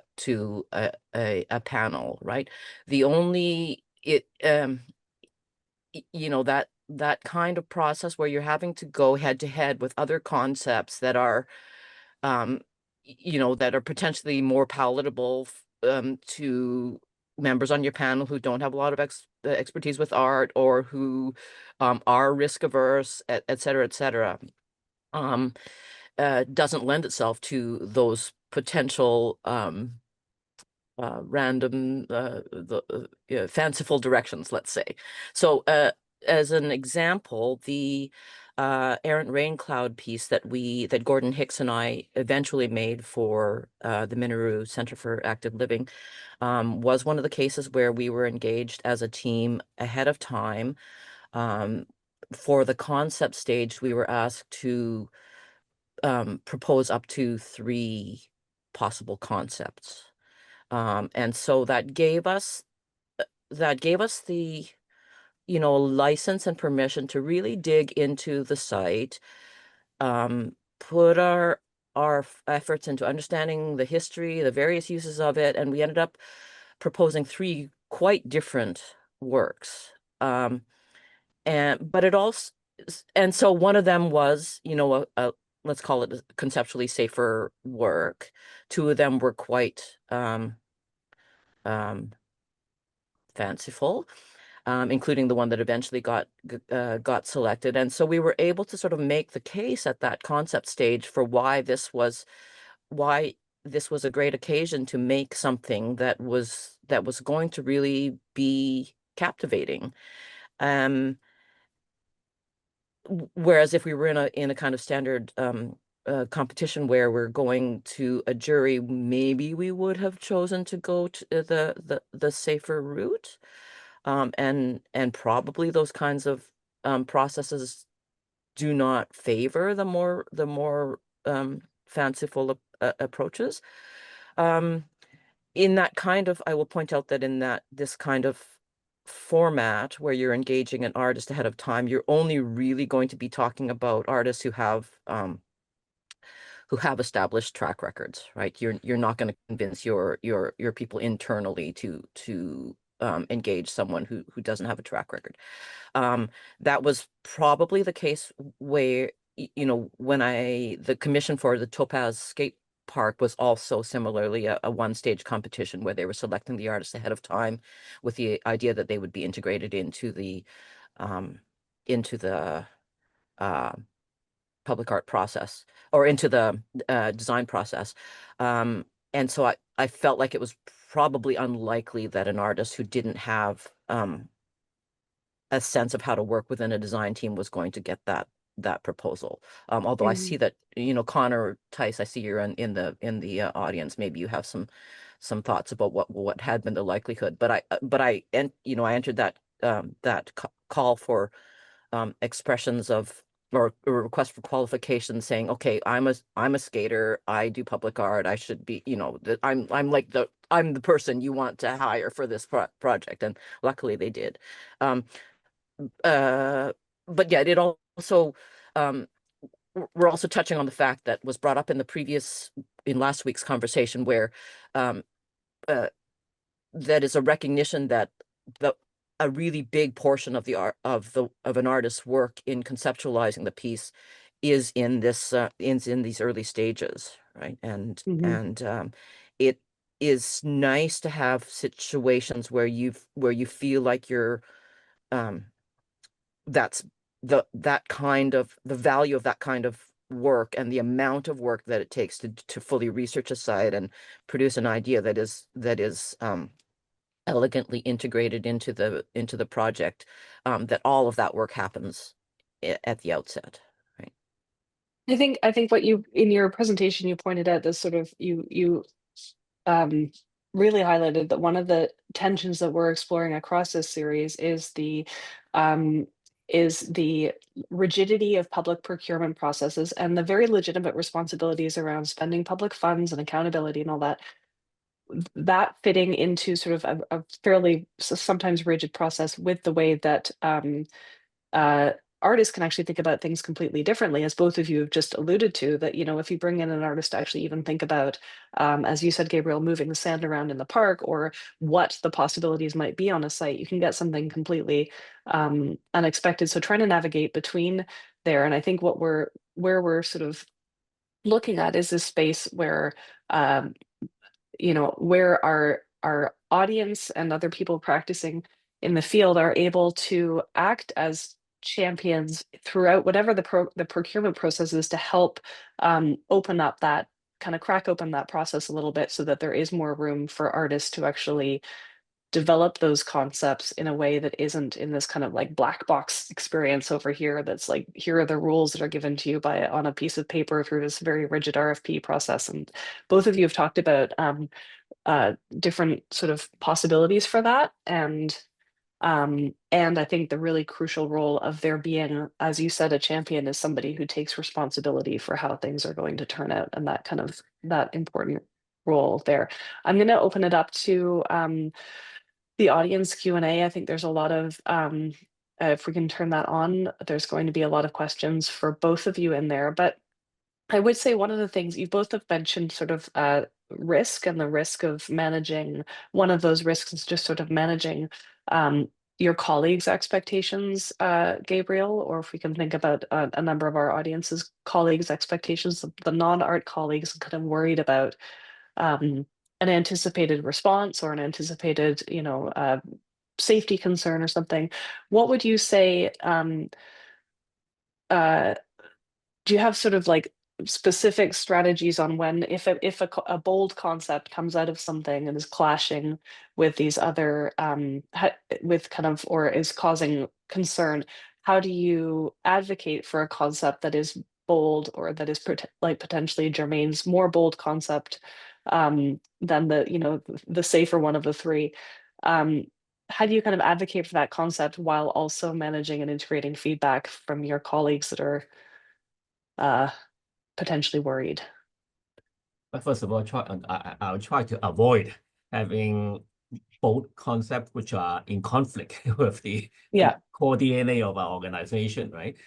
a panel, right? The only you know, that kind of process where you're having to go head to head with other concepts that are you know, that are potentially more palatable to members on your panel who don't have a lot of expertise with art, or who are risk averse, et cetera, et cetera, doesn't lend itself to those potential random, fanciful directions, let's say. So as an example, the Errant Rain Cloud piece that Gordon Hicks and I eventually made for the Miniru Center for Active Living was one of the cases where we were engaged as a team ahead of time. For the concept stage, we were asked to propose up to 3 possible concepts. And so that gave us the, you know, license and permission to really dig into the site, put our efforts into understanding the history, the various uses of it, and we ended up proposing 3 quite different works. But it also, and so one of them was, you know, let's call it a conceptually safer work. 2 of them were quite fanciful, including the one that eventually got selected. And so we were able to sort of make the case at that concept stage for why this was a great occasion to make something that was going to really be captivating. Whereas if we were in a kind of standard competition where we're going to a jury, maybe we would have chosen to go to the safer route. And probably those kinds of processes do not favor the more fanciful approaches. In that kind of, I will point out that in this kind of format where you're engaging an artist ahead of time, you're only really going to be talking about artists who have established track records, right? You're not going to convince your people internally to engage someone who doesn't have a track record. That was probably the case where, you know, when the commission for the Topaz Skate Park was also similarly a one-stage competition where they were selecting the artists ahead of time with the idea that they would be integrated into the public art process, or into the design process. And so I felt like it was probably unlikely that an artist who didn't have a sense of how to work within a design team was going to get that proposal. Although I see that, you know, Connor Tice, I see you're in the audience. Maybe you have some thoughts about what had been the likelihood. But I entered that call for expressions of, or a request for qualifications, saying, okay, I'm a skater, I do public art, I should be, you know, I'm the person you want to hire for this project. And luckily they did. But yeah, it also, we're also touching on the fact that was brought up in last week's conversation, where that is a recognition that a really big portion of the art of an artist's work in conceptualizing the piece is in these early stages, right? And it is nice to have situations where you feel like you're that's the value of that kind of work, and the amount of work that it takes to fully research a site and produce an idea that is elegantly integrated into the project, that all of that work happens at the outset, right? I think what you in your presentation you pointed out this sort of you really highlighted that one of the tensions that we're exploring across this series um, is the rigidity of public procurement processes and the very legitimate responsibilities around spending public funds and accountability and all that. That fitting into sort of a fairly sometimes rigid process with the way that uh, artists can actually think about things completely differently, as both of you have just alluded to, that, you know, if you bring in an artist to actually even think about, as you said, Gabriel, moving the sand around in the park or what the possibilities might be on a site, you can get something completely unexpected. So trying to navigate between there. And I think where we're sort of looking at is this space where um, you know, where our audience and other people practicing in the field are able to act as champions throughout whatever the procurement process is to help open up that kind of crack open that process a little bit so that there is more room for artists to actually develop those concepts in a way that isn't in this kind of like black box experience over here that's like, here are the rules that are given to you by on a piece of paper through this very rigid RFP process. And both of you have talked about different sort of possibilities for that. And I think the really crucial role of there being, as you said, a champion is somebody who takes responsibility for how things are going to turn out, and that kind of that important role there. I'm going to open it up to the audience Q&A. I think there's a lot of if we can turn that on, there's going to be a lot of questions for both of you in there. But I would say one of the things you both have mentioned sort of risk and the risk of managing. One of those risks is just sort of managing your colleagues' expectations, Gabriel, or if we can think about a number of our audience's colleagues' expectations, the non-art colleagues kind of worried about an anticipated response or an anticipated, you know, safety concern or something. What would you say? Uh, do you have sort of like specific strategies on when, if a bold concept comes out of something and is clashing with these other with kind of, or is causing concern, how do you advocate for a concept that is bold or that is like potentially Germaine's more bold concept than the, you know, the safer one of the three? How do you kind of advocate for that concept while also managing and integrating feedback from your colleagues that are potentially worried? But first of all, I'll try to avoid having both concepts which are in conflict with the core DNA of our organization, right?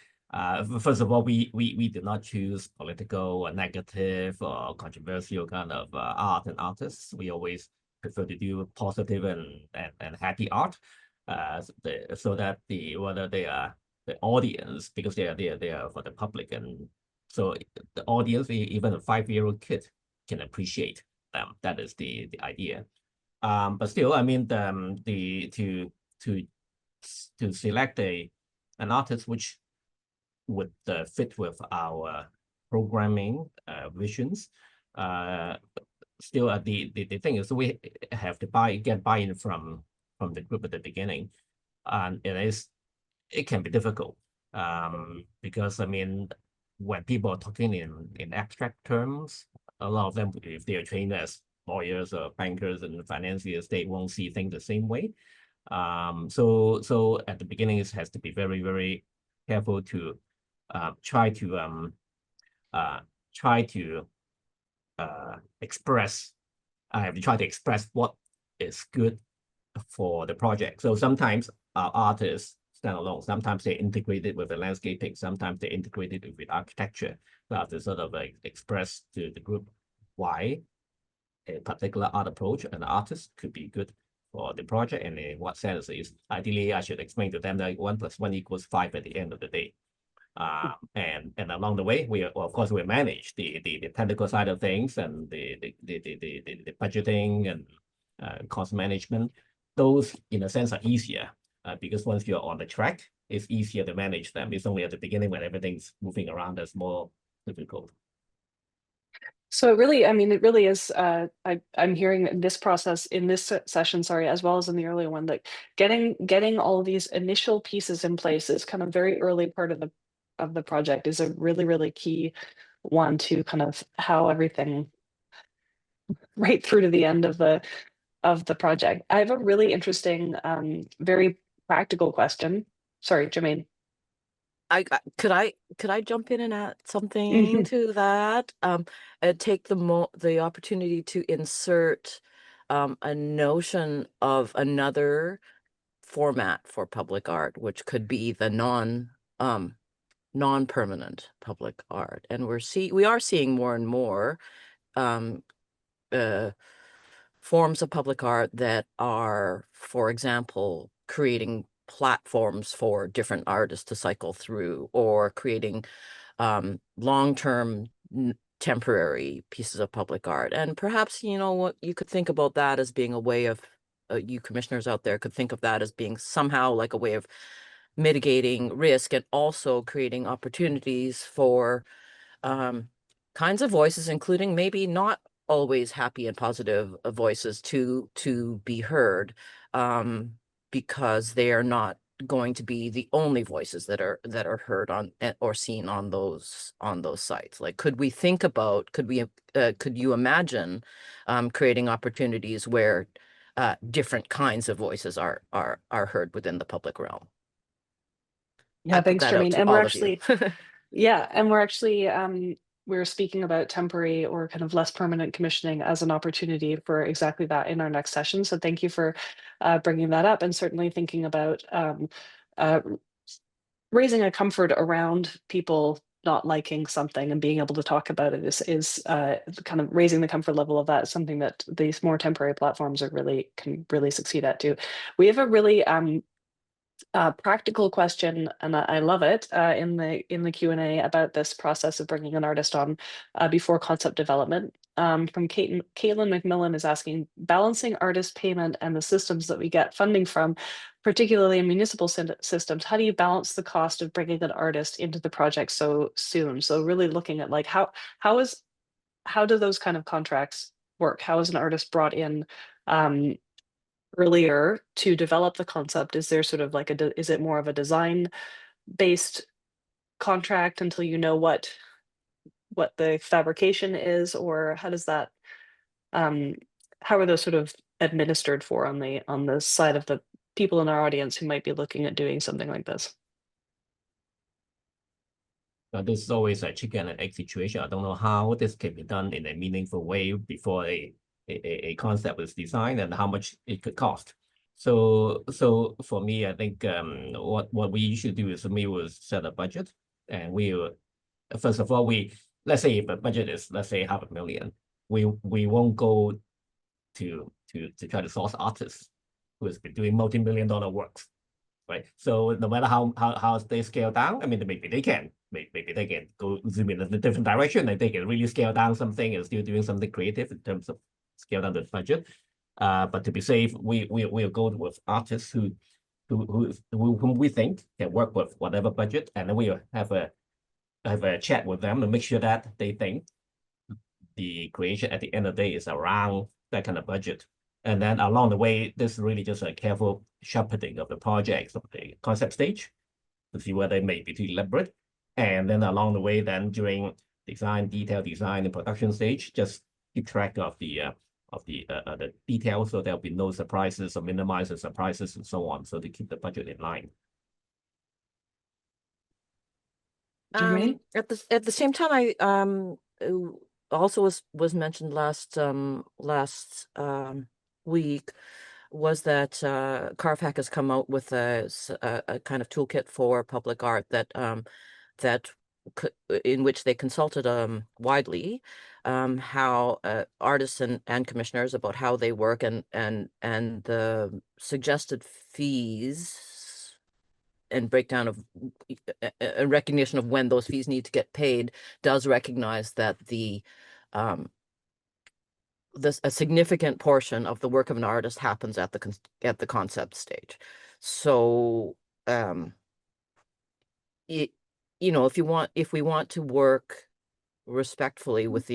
First of all, we did not choose political or negative or controversial kind of art and artists. We always prefer to do positive and happy art, so that whether they are the audience, because they are for the public, and so the audience, even a 5-year-old kid, can appreciate them. That is the idea. But still, I mean, to select an artist which would fit with our programming visions. Still, the thing is, we have to get buy-in from the group at the beginning, and it can be difficult because, I mean, when people are talking in abstract terms, a lot of them, if they are trained as lawyers or bankers and financiers, they won't see things the same way. So at the beginning, it has to be very, very careful to try to express. I have to try to express what is good for the project. So sometimes our artists stand alone. Sometimes they integrate it with the landscaping. Sometimes they integrate it with architecture. So I have to sort of express to the group why a particular art approach and artist could be good for the project, and in what sense is ideally I should explain to them that 1 + 1 = 5 at the end of the day. And along the way, of course we manage the technical side of things and the budgeting and cost management. Those, in a sense, are easier because once you're on the track, it's easier to manage them. It's only at the beginning when everything's moving around that's more difficult. So it really, I mean, it really is, I'm hearing this process in this session, sorry, as well as in the earlier one, that getting all of these initial pieces in place is kind of very early part of the of the project is a really, really key one to kind of how everything right through to the end of the project. I have a really interesting, very practical question. Sorry, Germaine. Could I jump in and add something Mhm. to that? And take the opportunity to insert a notion of another format for public art, which could be the non-permanent public art. And we are seeing more and more um, forms of public art that are, for example, creating platforms for different artists to cycle through, or creating long-term temporary pieces of public art. And perhaps, what you could think about that as being a way of, you commissioners out there could think of that as being somehow like a way of mitigating risk and also creating opportunities for kinds of voices, including maybe not always happy and positive voices, to be heard, because they are not going to be the only voices that are heard on or seen on those sites. Like, could you imagine creating opportunities where different kinds of voices are heard within the public realm? Yeah, I put thanks, that out Germaine. to And all of you. we're actually we're speaking about temporary or kind of less permanent commissioning as an opportunity for exactly that in our next session. So thank you for bringing that up, and certainly thinking about uh, raising a comfort around people not liking something and being able to talk about it is kind of raising the comfort level of that, something that these more temporary platforms can really succeed at too. We have a really practical question, and I love it, in the Q&A about this process of bringing an artist on before concept development. From Caitlin McMillan is asking, balancing artist payment and the systems that we get funding from, particularly in municipal systems, how do you balance the cost of bringing an artist into the project so soon? So really looking at like how do those kind of contracts work? How is an artist brought in earlier to develop the concept? Is there sort of like is it more of a design based contract until you know what the fabrication is, or how does that how are those sort of administered for on the side of the people in our audience who might be looking at doing something like this? This is always a chicken and egg situation. I don't know how this can be done in a meaningful way before a concept is designed and how much it could cost. So for me, I think what we should do is we will set a budget, and we will, first of all, let's say if a budget is, let's say, $500,000, we won't go to try to source artists who has been doing multi-million-dollar works, right? So no matter how they scale down, I mean, maybe they can go zoom in a different direction, and they can really scale down something and still doing something creative in terms of scale down the budget. But to be safe, we'll go with artists whom we think can work with whatever budget, and then we'll have a chat with them to make sure that they think the creation at the end of the day is around that kind of budget. And then along the way, this is really just a careful shepherding of the projects of the concept stage to see whether they may be too elaborate. And then along the way, then during detail design, and production stage, just keep track of the details, so there'll be no surprises or minimize the surprises and so on, so to keep the budget in line. Germaine? At the same time, I also was mentioned last week, was that Carfax has come out with a kind of toolkit for public art that in which they consulted widely how artists and commissioners about how they work, and the suggested fees and breakdown of a recognition of when those fees need to get paid does recognize that a significant portion of the work of an artist happens at the concept stage. So if we want to work respectfully with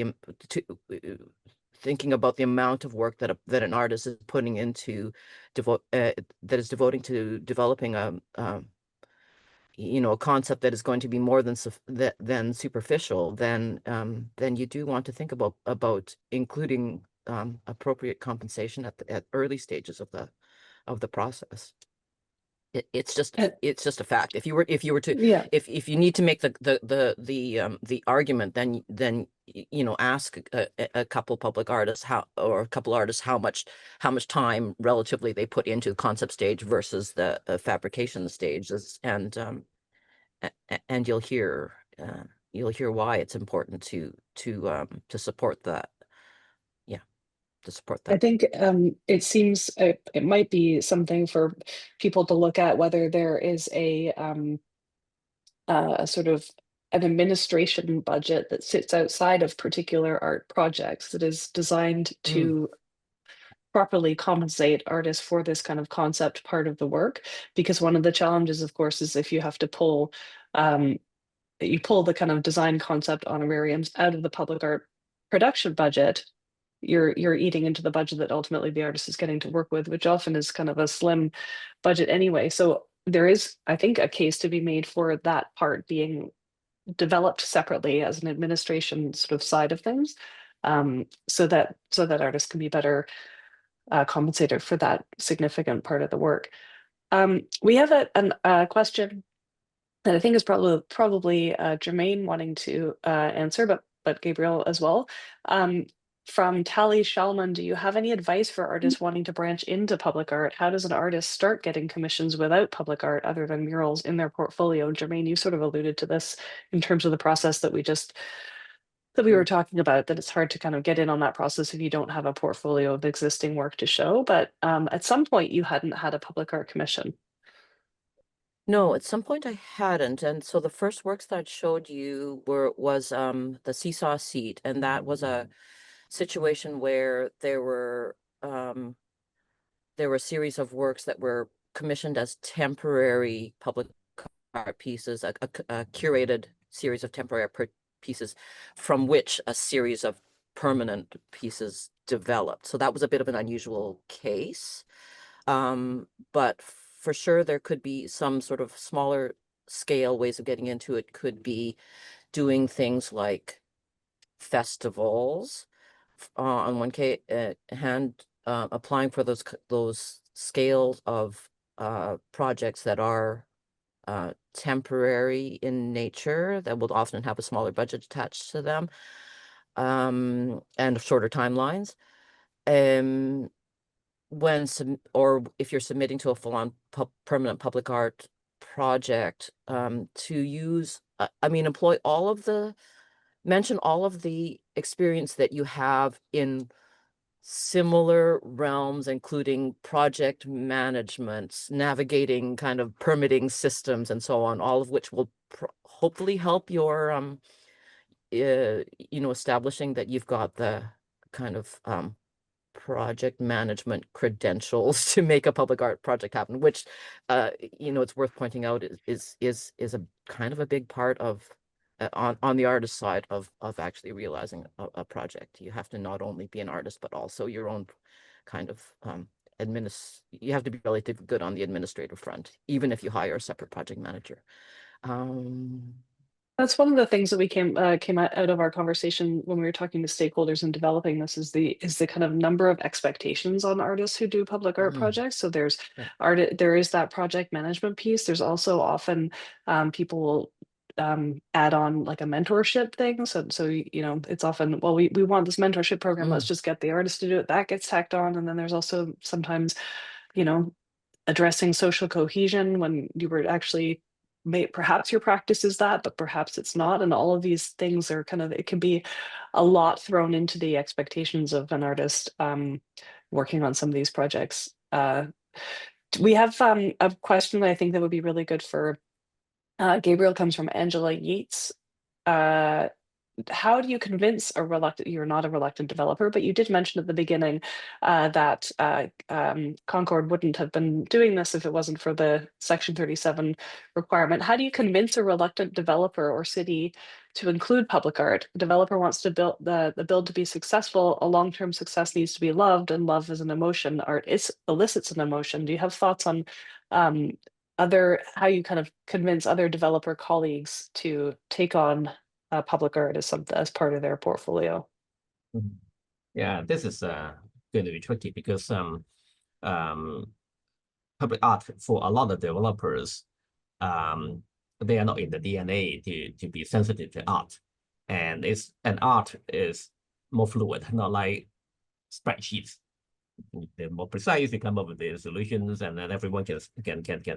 thinking about the amount of work that an artist is putting into devoting to developing a concept that is going to be more than superficial, then you do want to think about including appropriate compensation at early stages of the process. It's just a fact. If you were to Yeah. if you need to make the argument, then ask a couple public artists a couple artists how much time relatively they put into the concept stage versus the fabrication stages, and you'll hear why it's important to support that. Yeah, to support that. I think it seems it might be something for people to look at, whether there is a sort of an administration budget that sits outside of particular art projects that is designed to properly compensate artists for this kind of concept part of the work. Because one of the challenges, of course, is if you have to pull the kind of design concept honorariums out of the public art production budget, you're eating into the budget that ultimately the artist is getting to work with, which often is kind of a slim budget anyway. So there is, I think, a case to be made for that part being developed separately as an administration sort of side of things, so that artists can be better compensated for that significant part of the work. We have a question that I think is probably Germaine wanting to answer, but Gabriel as well. From Tally Shalman, do you have any advice for artists wanting to branch into public art? How does an artist start getting commissions without public art other than murals in their portfolio? Germaine, you sort of alluded to this in terms of the process that we were talking about, that it's hard to kind of get in on that process if you don't have a portfolio of existing work to show. But at some point you hadn't had a public art commission. No, at some point I hadn't. And so the first works that I showed you was the Seesaw Seat, and that was a situation where there were a series of works that were commissioned as temporary public art pieces, a curated series of temporary pieces from which a series of permanent pieces developed. So that was a bit of an unusual case. But for sure, there could be some sort of smaller scale ways of getting into it. Could be doing things like festivals on one hand, applying for those scales of projects that are temporary in nature, that will often have a smaller budget attached to them, and shorter timelines. Or if you're submitting to a full-on permanent public art project, to use, mention all of the experience that you have in similar realms, including project management, navigating kind of permitting systems and so on, all of which will hopefully help your, establishing that you've got the kind of project management credentials to make a public art project happen, which it's worth pointing out is a kind of a big part of on the artist side of actually realizing a project. You have to not only be an artist but also your own kind of you have to be relatively good on the administrative front, even if you hire a separate project manager. That's one of the things that we came out of our conversation when we were talking to stakeholders and developing this, is the kind of number of expectations on artists who do public art projects. So there is that project management piece. There's also often people will add on like a mentorship thing. So it's often, well, we want this mentorship program, let's just get the artist to do it. That gets tacked on. And then there's also sometimes, addressing social cohesion when you were actually perhaps your practice is that, but perhaps it's not. And all of these things are kind of, it can be a lot thrown into the expectations of an artist working on some of these projects. We have a question that I think that would be really good for Gabriel. Comes from Angela Yeats. How do you convince you're not a reluctant developer, but you did mention at the beginning that Concord wouldn't have been doing this if it wasn't for the Section 37 requirement. How do you convince a reluctant developer or city to include public art? The developer wants to build the build to be successful. A long-term success needs to be loved, and love is an emotion. Art elicits an emotion. Do you have thoughts on how you kind of convince other developer colleagues to take on public art as part of their portfolio. Yeah, this is going to be tricky because um, public art for a lot of developers, they are not in the DNA to be sensitive to art, and art is more fluid, not like spreadsheets. They're more precise. You come up with the solutions, and then everyone can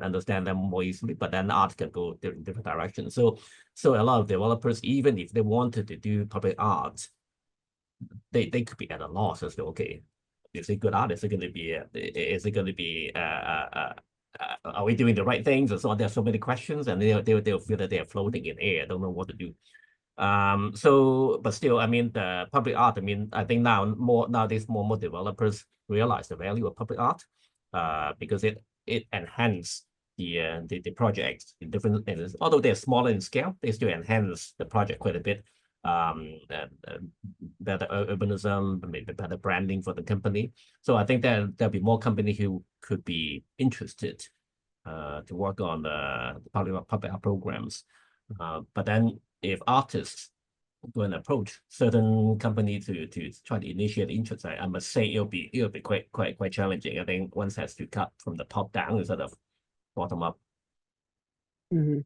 understand them more easily. But then art can go different directions. So a lot of developers, even if they wanted to do public art, they could be at a loss as to, okay, is it good art? Is it going to be are we doing the right things? And so on. There are so many questions, and they'll feel that they are floating in air, don't know what to do. But still, I mean, the public art, I mean, I think nowadays more developers realize the value of public art, because it enhances the projects in different, although they're smaller in scale, they still enhance the project quite a bit. Better urbanism, maybe better branding for the company. So I think that there'll be more companies who could be interested to work on the public art programs. But then if artists go and approach certain companies to try to initiate interest, I must say it'll be quite challenging. I think one has to cut from the top down instead of bottom up. Mm-hmm.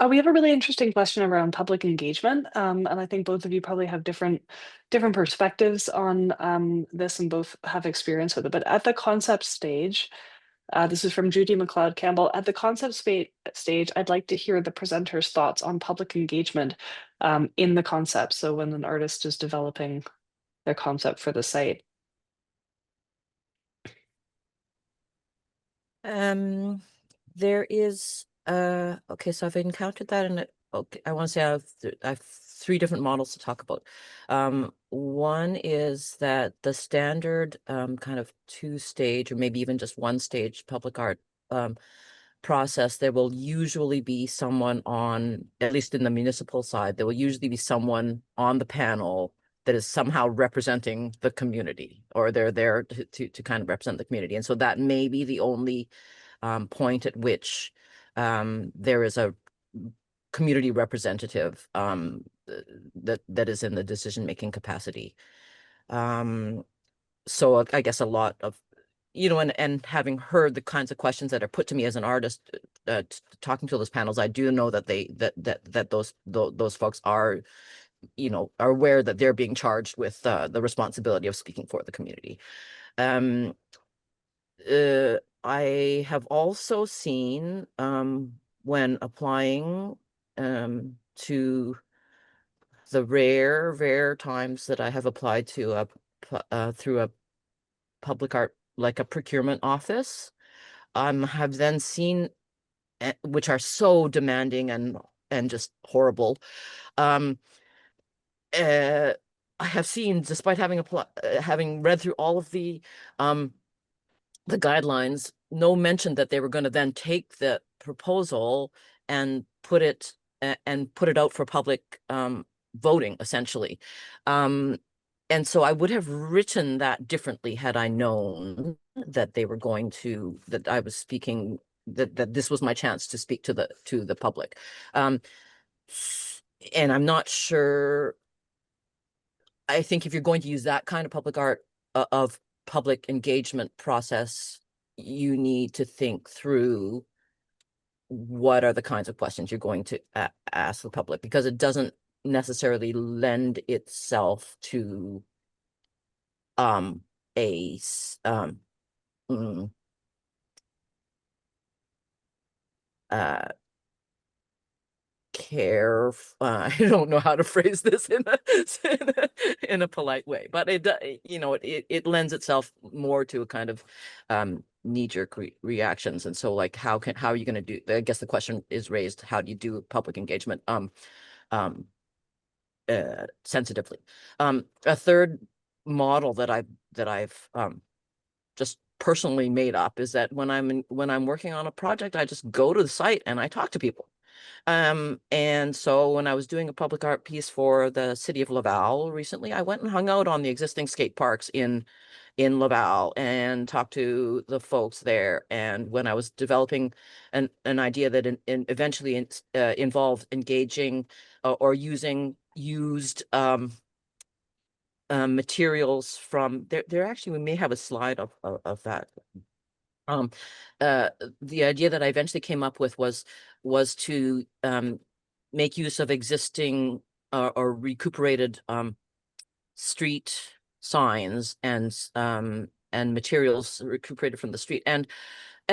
We have a really interesting question around public engagement, and I think both of you probably have different perspectives on this, and both have experience with it. But at the concept stage, this is from Judy McLeod Campbell. At the concept stage, I'd like to hear the presenter's thoughts on public engagement in the concept. So when an artist is developing their concept for the site. There is okay, so I've encountered that in okay, I want to say I have 3 different models to talk about. One is that the standard kind of 2-stage or maybe even just 1-stage public art process, there will usually be someone on, at least in the municipal side, there will usually be someone on the panel that is somehow representing the community, or they're there to kind of represent the community. And so that may be the only point at which there is a community representative that is in the decision-making capacity. So I guess a lot of, and having heard the kinds of questions that are put to me as an artist, talking to those panels, I do know that those folks are, are aware that they're being charged with the responsibility of speaking for the community. I have also seen when applying to the rare times that I have applied to through a public art, like a procurement office, have then seen, which are so demanding and just horrible. I have seen, despite having read through all of the guidelines, no mention that they were going to then take the proposal and put it out for public voting, essentially. And so I would have written that differently had I known that they were going to, that I was speaking, that this was my chance to speak to the public. And I'm not sure. I think if you're going to use that kind of public art of public engagement process, you need to think through what are the kinds of questions you're going to ask the public, because it doesn't necessarily lend itself to care. I don't know how to phrase this in a polite way, but it lends itself more to a kind of knee-jerk reactions. And so, like, how are you going to do? I guess the question is raised: how do you do public engagement sensitively? A third model that I've just personally made up is that when I'm working on a project, I just go to the site and I talk to people. And so when I was doing a public art piece for the city of Laval recently, I went and hung out on the existing skate parks in Laval and talked to the folks there. And when I was developing an idea that eventually involved engaging or using used materials from there actually, we may have a slide of that. The idea that I eventually came up with was to make use of existing or recuperated street signs and materials recuperated from the street. And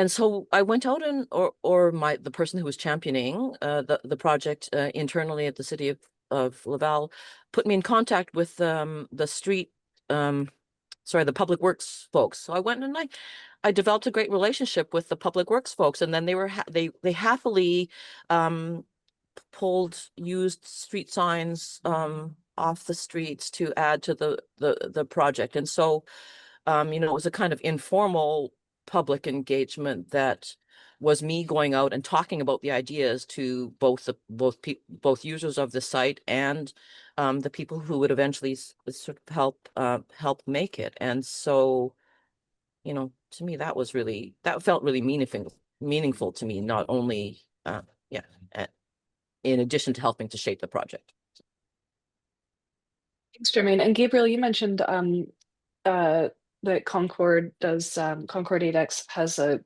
so I went out and or the person who was championing the project internally at the city of Laval put me in contact with the street the public works folks. So I went and I developed a great relationship with the public works folks, and then they happily pulled used street signs off the streets to add to the project. And so it was a kind of informal public engagement that was me going out and talking about the ideas to both users of the site and the people who would eventually sort of help make it. And so, to me, that felt really meaningful to me, not only in addition to helping to shape the project. Thanks, Germaine. And Gabriel, you mentioned that Concord 8X has a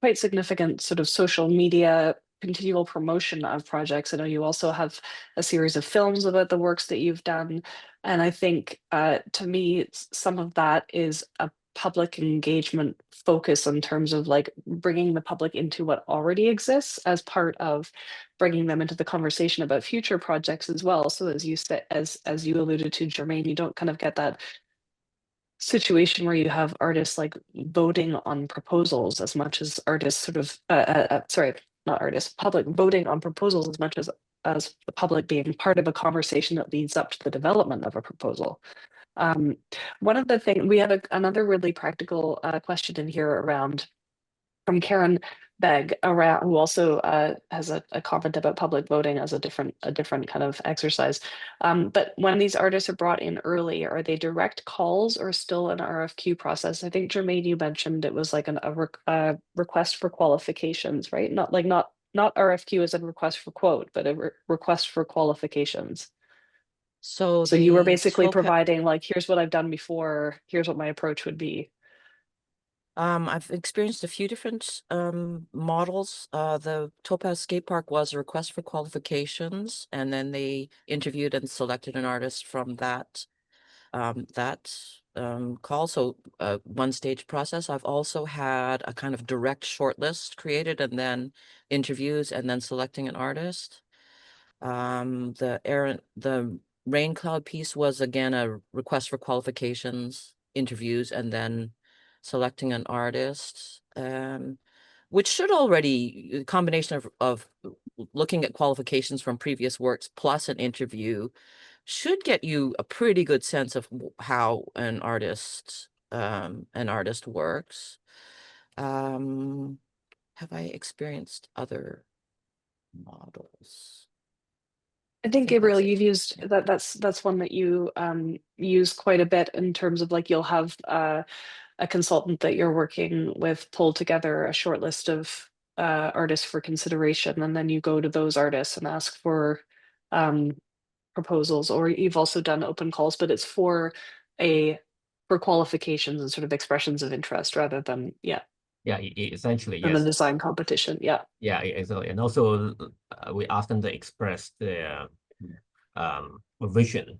quite significant sort of social media continual promotion of projects. I know you also have a series of films about the works that you've done. And I think to me, some of that is a public engagement focus in terms of like bringing the public into what already exists as part of bringing them into the conversation about future projects as well. So as you said, as you alluded to, Germaine, you don't kind of get that situation where you have artists like voting on proposals as much as artists sort of not artists, public voting on proposals as much as the public being part of a conversation that leads up to the development of a proposal. One of the things we have another really practical question in here around from Karen Begg around, who also has a comment about public voting as a different kind of exercise. But when these artists are brought in early, are they direct calls or still an RFQ process? I think Germaine, you mentioned it was like a request for qualifications, right? Not RFQ as a request for quote, but a request for qualifications. So you were basically providing like, here's what I've done before, here's what my approach would be. I've experienced a few different models. The Topaz Skate Park was a request for qualifications, and then they interviewed and selected an artist from that call. So one stage process. I've also had a kind of direct shortlist created, and then interviews, and then selecting an artist. The Rain Cloud piece was again a request for qualifications, interviews, and then selecting an artist, which should already, a combination of looking at qualifications from previous works plus an interview should get you a pretty good sense of how an artist works. Have I experienced other models? I think Gabriel, you've used that's one that you use quite a bit in terms of like you'll have a consultant that you're working with pull together a short list of artists for consideration, and then you go to those artists and ask for proposals, or you've also done open calls, but it's for qualifications and sort of expressions of interest rather than essentially than yes. the design competition. Exactly. And also we ask them to express their vision,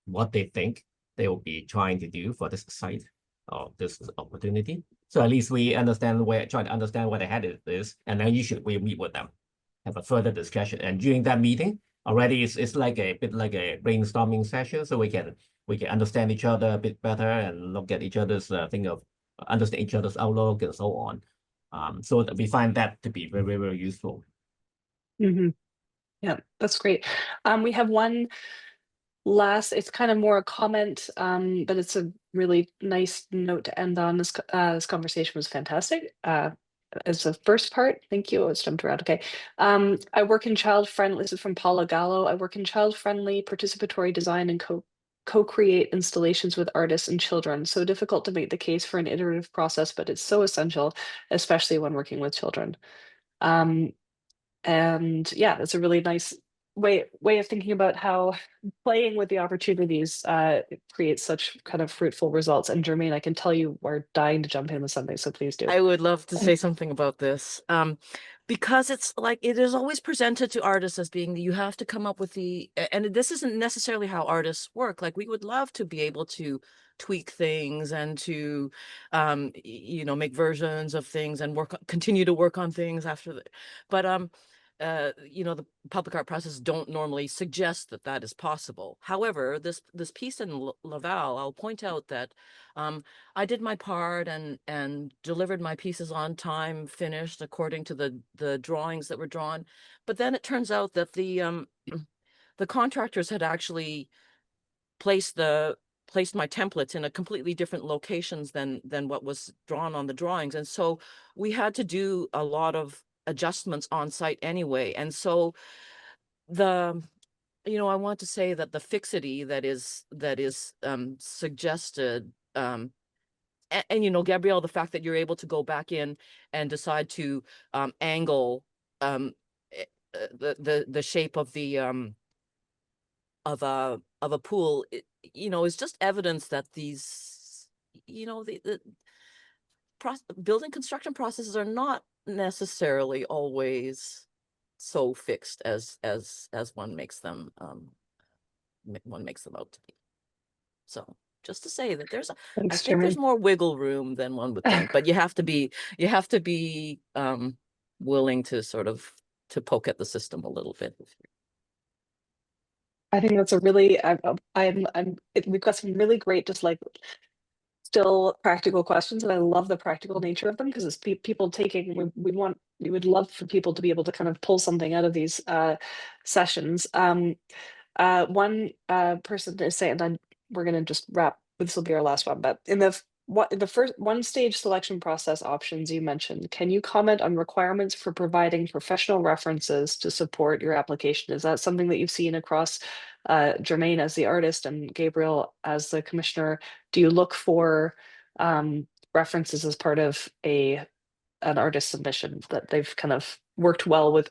what they think they will be trying to do for this site or this opportunity. So at least we try to understand where the head is, and then we meet with them, have a further discussion. And during that meeting, already it's like a bit like a brainstorming session, so we can understand each other a bit better and look at each other's understand each other's outlook and so on. So that we find that to be very, very, very useful. Mm-hmm. Yeah, that's great. We have one last, it's kind of more a comment, but it's a really nice note to end on. This conversation was fantastic. as the first part. Thank you. It's jumped around. Okay. I work in child-friendly, this is from Paula Gallo. I work in child-friendly participatory design and co-create installations with artists and children. So difficult to make the case for an iterative process, but it's so essential, especially when working with children. And yeah, that's a really nice way of thinking about how playing with the opportunities creates such kind of fruitful results. And Germaine, I can tell you are dying to jump in with something, so please do. I would love to say something about this. Because it's like it is always presented to artists as being you have to come up with and this isn't necessarily how artists work. Like we would love to be able to tweak things and to make versions of things and continue to work on things after but the public art process don't normally suggest that that is possible. However, this piece in Laval, I'll point out that I did my part and delivered my pieces on time, finished according to the drawings that were drawn. But then it turns out that the contractors had actually placed my templates in a completely different locations than what was drawn on the drawings. And so we had to do a lot of adjustments on site anyway. And so I want to say that the fixity that is suggested, and Gabrielle, the fact that you're able to go back in and decide to angle the shape of the of a pool, is just evidence that these, the building construction processes are not necessarily always so fixed as one makes them out to be. So just to say that I think there's more wiggle room than one would think, but you have to be willing to sort of to poke at the system a little bit. I think that's a really we've got some really great just like still practical questions, and I love the practical nature of them because it's people taking we would love for people to be able to kind of pull something out of these sessions. One person is saying, and we're going to just wrap, this will be our last one, but in the first one stage selection process options you mentioned, can you comment on requirements for providing professional references to support your application? Is that something that you've seen across Germaine as the artist and Gabriel as the commissioner? Do you look for references as part of an artist submission that they've kind of worked well with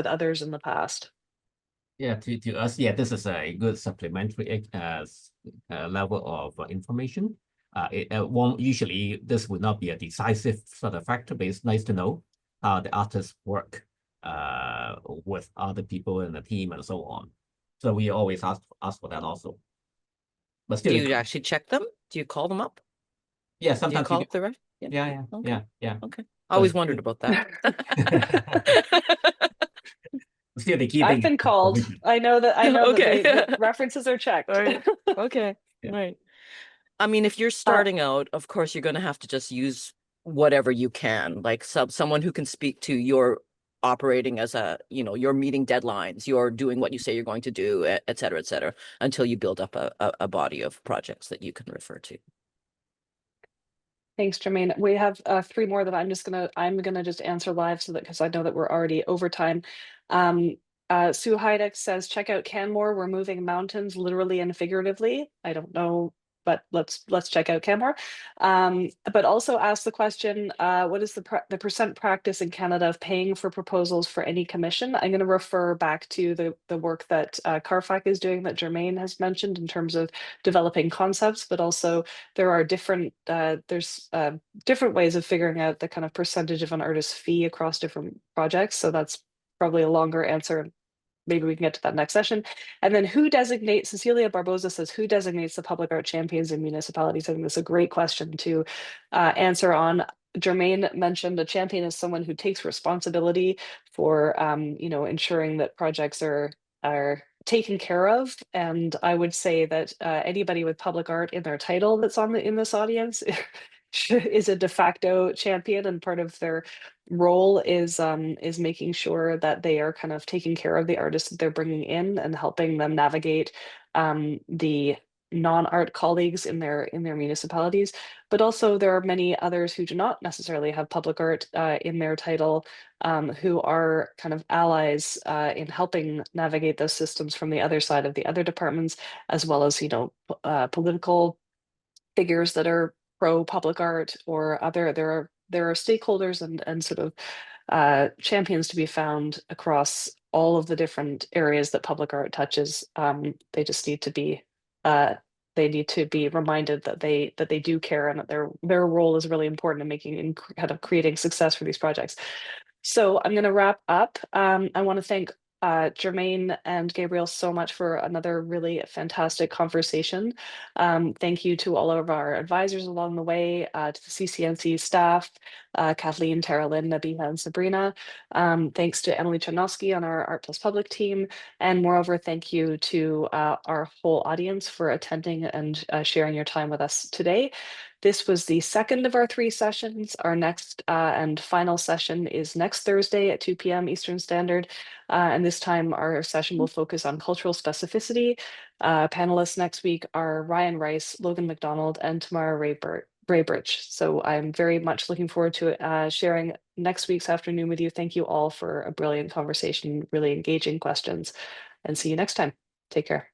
others in the past? Yeah, to us, this is a good supplementary level of information. It won't usually, this would not be a decisive sort of factor, but it's nice to know how the artists work with other people in the team and so on. So we always ask for that also. But still, do you actually check them? Do you call them up? Yeah, sometimes do you call up the ref? Yeah. Okay. I always wondered about that. Still the key I've thing. been called. I know that Okay. the references are checked. Right. Okay. Yeah. Right. I mean, if you're starting out, of course, you're going to have to just use whatever you can, like someone who can speak to your operating as you're meeting deadlines, you're doing what you say you're going to do, et cetera, until you build up a body of projects that you can refer to. Thanks, Germaine. We have 3 more that I'm gonna just answer live so that because I know that we're already over time. Sue Heideck says, check out Canmore. We're moving mountains literally and figuratively. I don't know, but let's check out Canmore. But also ask the question, what is the percent practice in Canada of paying for proposals for any commission? I'm going to refer back to the work that CARFAC is doing that Germaine has mentioned in terms of developing concepts, but also there are different ways of figuring out the kind of percentage of an artist's fee across different projects. So that's probably a longer answer. Maybe we can get to that next session. And then Cecilia Barbosa says, who designates the public art champions in municipalities? I think that's a great question to answer on. Germaine mentioned a champion is someone who takes responsibility for, ensuring that projects are taken care of. And I would say that anybody with public art in their title that's in this audience is a de facto champion, and part of their role is making sure that they are kind of taking care of the artists that they're bringing in and helping them navigate the non-art colleagues in their municipalities, but also there are many others who do not necessarily have public art in their title, who are kind of allies in helping navigate those systems from the other side of the other departments, as well as, you know, political figures that are pro public art or other. There are stakeholders and sort of champions to be found across all of the different areas that public art touches. They just need to be reminded that they do care, and that their role is really important in making and kind of creating success for these projects. So I'm going to wrap up. I want to thank Germaine and Gabriel so much for another really fantastic conversation. Thank you to all of our advisors along the way, to the CCNC staff, Kathleen, Tara Lynn, Nabiha, and Sabrina. Thanks to Emily Chernovsky on our Art Plus Public team. And moreover, thank you to our whole audience for attending and sharing your time with us today. This was the second of our 3 sessions. Our next and final session is next Thursday at 2 p.m. Eastern Standard. And this time our session will focus on cultural specificity. Panelists next week are Ryan Rice, Logan McDonald, and Tamara Raybridge. So I'm very much looking forward to sharing next week's afternoon with you. Thank you all for a brilliant conversation, really engaging questions, and see you next time. Take care.